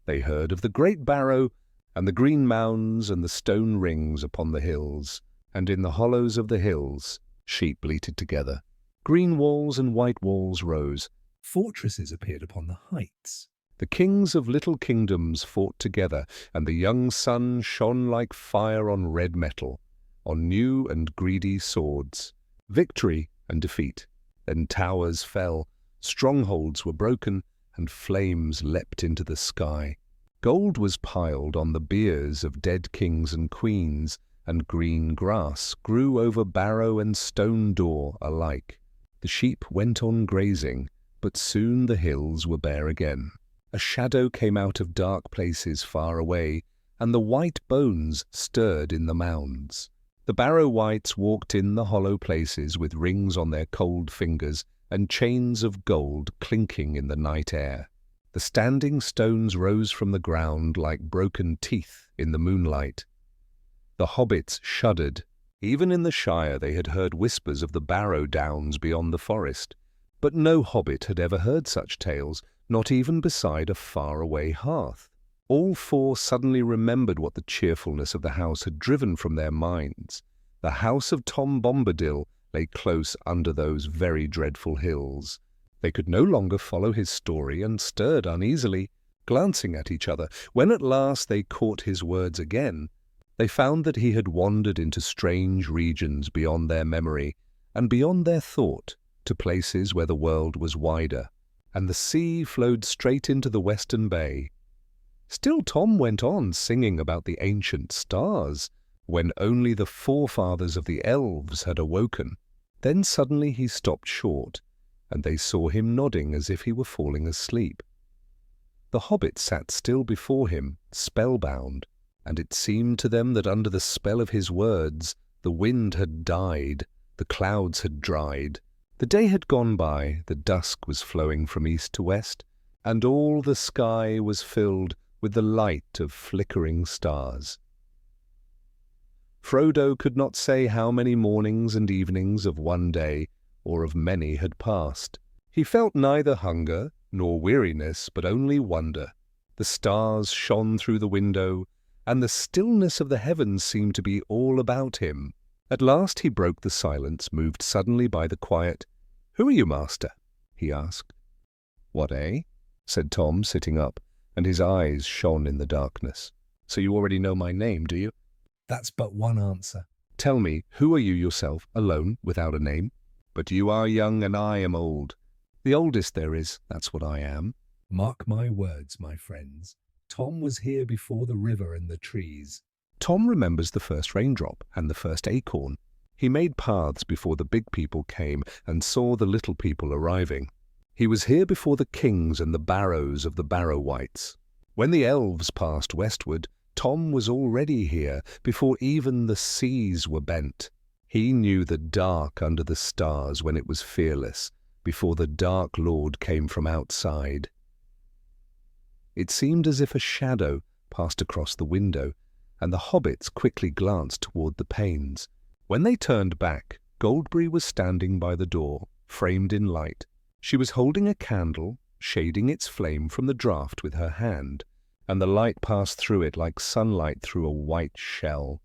They heard of the great barrow, and the green mounds and the stone rings upon the hills, and in the hollows of the hills sheep bleated together. Green walls and white walls rose. Fortresses appeared upon the heights. The kings of little kingdoms fought together, and the young sun shone like fire on red metal, on new and greedy swords. Victory and defeat. Then towers fell, strongholds were broken, and flames leapt into the sky. Gold was piled on the biers of dead kings and queens, and green grass grew over barrow and stone door alike. The sheep went on grazing, but soon the hills were bare again. A shadow came out of dark places far away, and the white bones stirred in the mounds. The barrow wights walked in the hollow places with rings on their cold fingers and chains of gold clinking in the night air. The standing stones rose from the ground like broken teeth in the moonlight. The hobbits shuddered. Even in the Shire they had heard whispers of the Barrow Downs beyond the forest, but no hobbit had ever heard such tales, not even beside a far-away hearth. All four suddenly remembered what the cheerfulness of the house had driven from their minds. The House of Tom Bombadil lay close under those very dreadful hills. They could no longer follow his story and stirred uneasily, glancing at each other. When at last they caught his words again, they found that he had wandered into strange regions beyond their memory and beyond their thought, to places where the world was wider, and the sea flowed straight into the western bay. Still Tom went on singing about the ancient stars, when only the forefathers of the elves had awoken. Then suddenly he stopped short, and they saw him nodding as if he were falling asleep. The hobbit sat still before him, spellbound, and it seemed to them that under the spell of his words the wind had died, the clouds had dried, the day had gone by, the dusk was flowing from east to west, and all the sky was filled with the light of flickering stars. Frodo could not say how many mornings and evenings of one day or of many had passed. He felt neither hunger nor weariness, but only wonder. The stars shone through the window, and the stillness of the heavens seemed to be all about him. At last he broke the silence, moved suddenly by the quiet. "Who are you, master?" he asked. "What, eh?" said Tom, sitting up, and his eyes shone in the darkness. "So you already know my name, do you?" That's but one answer. "Tell me, who are you yourself, alone, without a name?" "But you are young and I am old." "The oldest there is, that's what I am." Mark my words, my friends. Tom was here before the river and the trees. Tom remembers the first raindrop and the first acorn. He made paths before the big people came and saw the little people arriving. He was here before the kings and the barrows of the Barrow-wights. When the elves passed westward, Tom was already here before even the seas were bent. He knew the dark under the stars when it was fearless, before the Dark Lord came from outside. It seemed as if a shadow passed across the window, and the hobbits quickly glanced toward the panes. When they turned back, Goldberry was standing by the door, framed in light. She was holding a candle, shading its flame from the draught with her hand, and the light passed through it like sunlight through a white shell.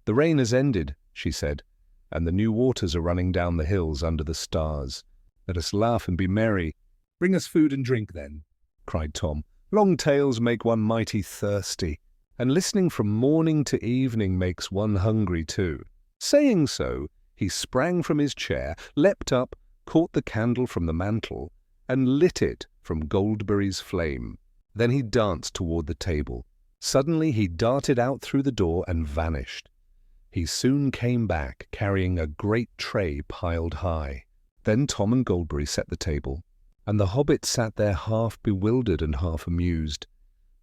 "The rain has ended," she said, "and the new waters are running down the hills under the stars. Let us laugh and be merry." "Bring us food and drink, then," cried Tom. "Long tales make one mighty thirsty, and listening from morning to evening makes one hungry too." Saying so, he sprang from his chair, leapt up, caught the candle from the mantel, and lit it from Goldberry's flame. Then he danced toward the table. Suddenly he darted out through the door and vanished. He soon came back, carrying a great tray piled high. Then Tom and Goldberry set the table, and the hobbit sat there half bewildered and half amused.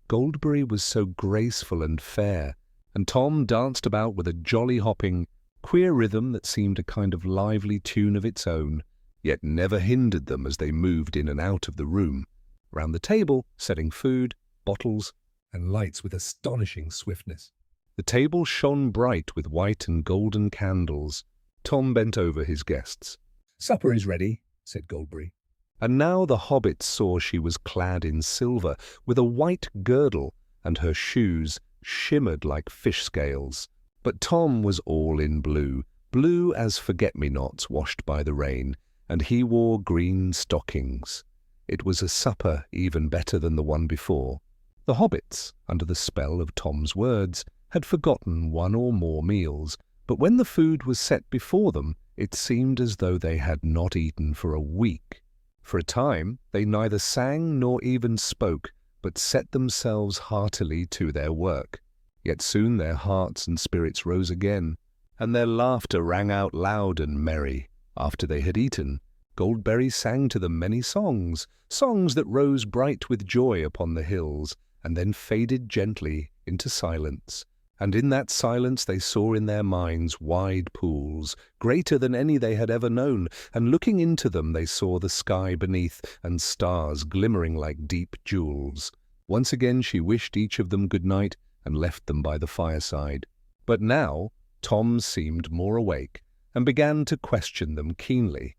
Goldberry was so graceful and fair, and Tom danced about with a jolly hopping, queer rhythm that seemed a kind of lively tune of its own, yet never hindered them as they moved in and out of the room, round the table, setting food, bottles, and lights with astonishing swiftness. The table shone bright with white and golden candles. Tom bent over his guests. "Supper is ready," said Goldberry. And now the hobbits saw she was clad in silver, with a white girdle, and her shoes shimmered like fish scales. But Tom was all in blue, blue as forget-me-nots washed by the rain, and he wore green stockings. It was a supper even better than the one before. The hobbits, under the spell of Tom's words, had forgotten one or more meals, but when the food was set before them, it seemed as though they had not eaten for a week. For a time they neither sang nor even spoke, but set themselves heartily to their work. Yet soon their hearts and spirits rose again, and their laughter rang out loud and merry. After they had eaten, Goldberry sang to them many songs, songs that rose bright with joy upon the hills, and then faded gently into silence. And in that silence they saw in their minds wide pools, greater than any they had ever known, and looking into them they saw the sky beneath, and stars glimmering like deep jewels. Once again she wished each of them good night, and left them by the fireside. But now Tom seemed more awake, and began to question them keenly.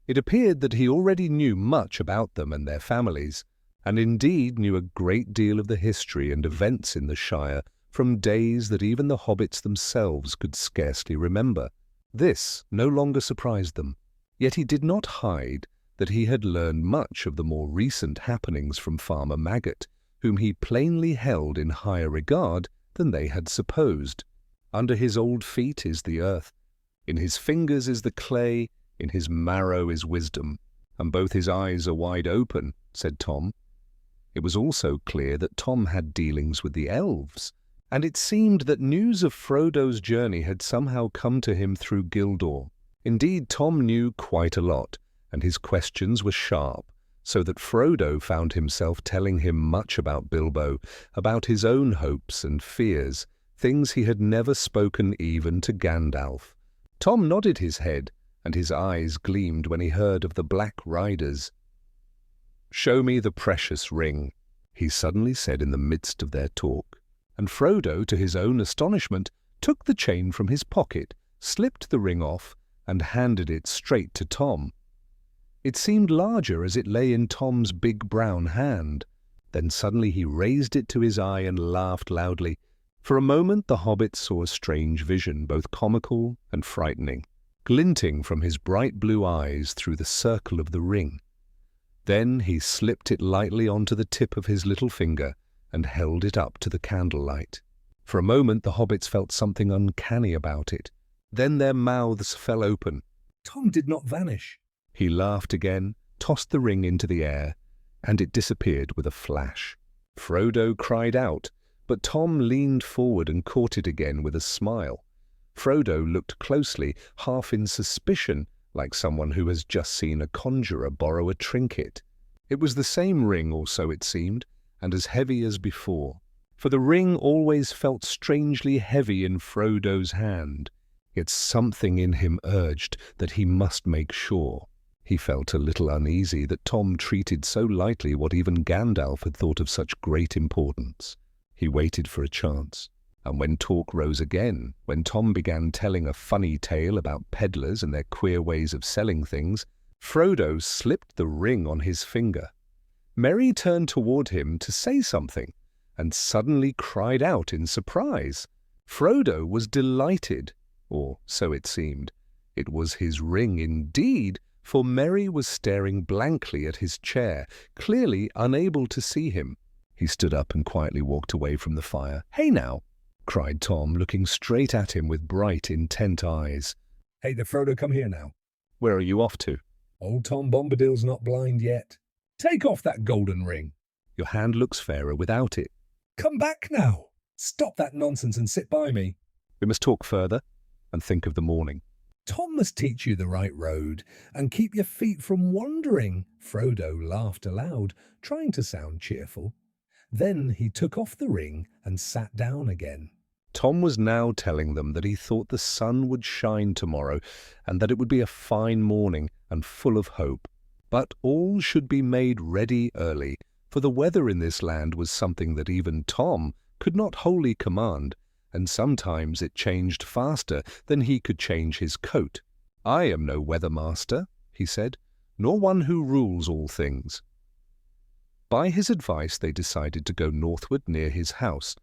It appeared that he already knew much about them and their families, and indeed knew a great deal of the history and events in the Shire, from days that even the hobbits themselves could scarcely remember. This no longer surprised them, yet he did not hide that he had learned much of the more recent happenings from Farmer Maggot, whom he plainly held in higher regard than they had supposed. Under his old feet is the earth, in his fingers is the clay, in his marrow is wisdom, and both his eyes are wide open, said Tom. It was also clear that Tom had dealings with the elves, and it seemed that news of Frodo's journey had somehow come to him through Gildor. Indeed, Tom knew quite a lot, and his questions were sharp, so that Frodo found himself telling him much about Bilbo, about his own hopes and fears, things he had never spoken even to Gandalf. Tom nodded his head, and his eyes gleamed when he heard of the Black Riders. "Show me the precious ring," he suddenly said in the midst of their talk. And Frodo, to his own astonishment, took the chain from his pocket, slipped the ring off, and handed it straight to Tom. It seemed larger as it lay in Tom's big brown hand. Then suddenly he raised it to his eye and laughed loudly. For a moment the hobbit saw a strange vision, both comical and frightening, glinting from his bright blue eyes through the circle of the ring. Then he slipped it lightly onto the tip of his little finger and held it up to the candlelight. For a moment the hobbits felt something uncanny about it. Then their mouths fell open. Tom did not vanish. He laughed again, tossed the ring into the air, and it disappeared with a flash. Frodo cried out, but Tom leaned forward and caught it again with a smile. Frodo looked closely, half in suspicion, like someone who has just seen a conjurer borrow a trinket. It was the same ring, or so it seemed, and as heavy as before. For the ring always felt strangely heavy in Frodo's hand. Yet something in him urged that he must make sure. He felt a little uneasy that Tom treated so lightly what even Gandalf had thought of such great importance. He waited for a chance. And when talk rose again, when Tom began telling a funny tale about peddlers and their queer ways of selling things, Frodo slipped the ring on his finger. Merry turned toward him to say something, and suddenly cried out in surprise. Frodo was delighted, or so it seemed. It was his ring indeed, for Merry was staring blankly at his chair, clearly unable to see him. He stood up and quietly walked away from the fire. "Hey now!" cried Tom, looking straight at him with bright, intent eyes. Hey there, Frodo, come here now. "Where are you off to?" Old Tom Bombadil's not blind yet. Take off that golden ring. "Your hand looks fairer without it." Come back now. Stop that nonsense and sit by me. "We must talk further and think of the morning." Tom must teach you the right road and keep your feet from wandering. Frodo laughed aloud, trying to sound cheerful. Then he took off the ring and sat down again. Tom was now telling them that he thought the sun would shine tomorrow and that it would be a fine morning and full of hope. But all should be made ready early, for the weather in this land was something that even Tom could not wholly command, and sometimes it changed faster than he could change his coat. "I am no weather master," he said, "nor one who rules all things." By his advice they decided to go northward near his house,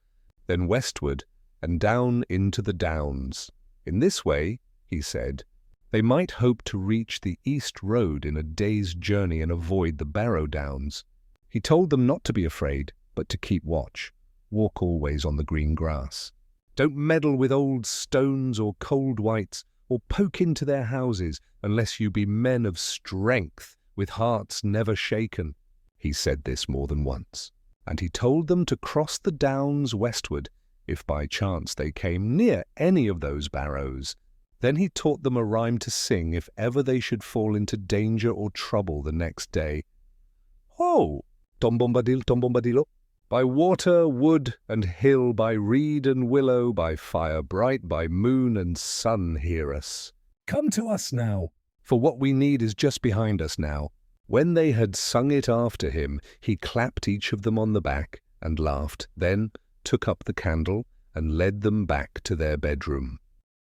then westward and down into the downs. In this way, he said, they might hope to reach the east road in a day's journey and avoid the Barrow Downs. He told them not to be afraid, but to keep watch. Walk always on the green grass. Don't meddle with old stones or cold whites, or poke into their houses unless you be men of strength, with hearts never shaken. He said this more than once, and he told them to cross the downs westward, if by chance they came near any of those barrows. Then he taught them a rhyme to sing if ever they should fall into danger or trouble the next day. "Ho! Tom Bombadil, Tom Bombadilo! By water, wood, and hill, by reed and willow, by fire bright, by moon and sun, hear us. Come to us now. For what we need is just behind us now." When they had sung it after him, he clapped each of them on the back and laughed, then took up the candle and led them back to their bedroom.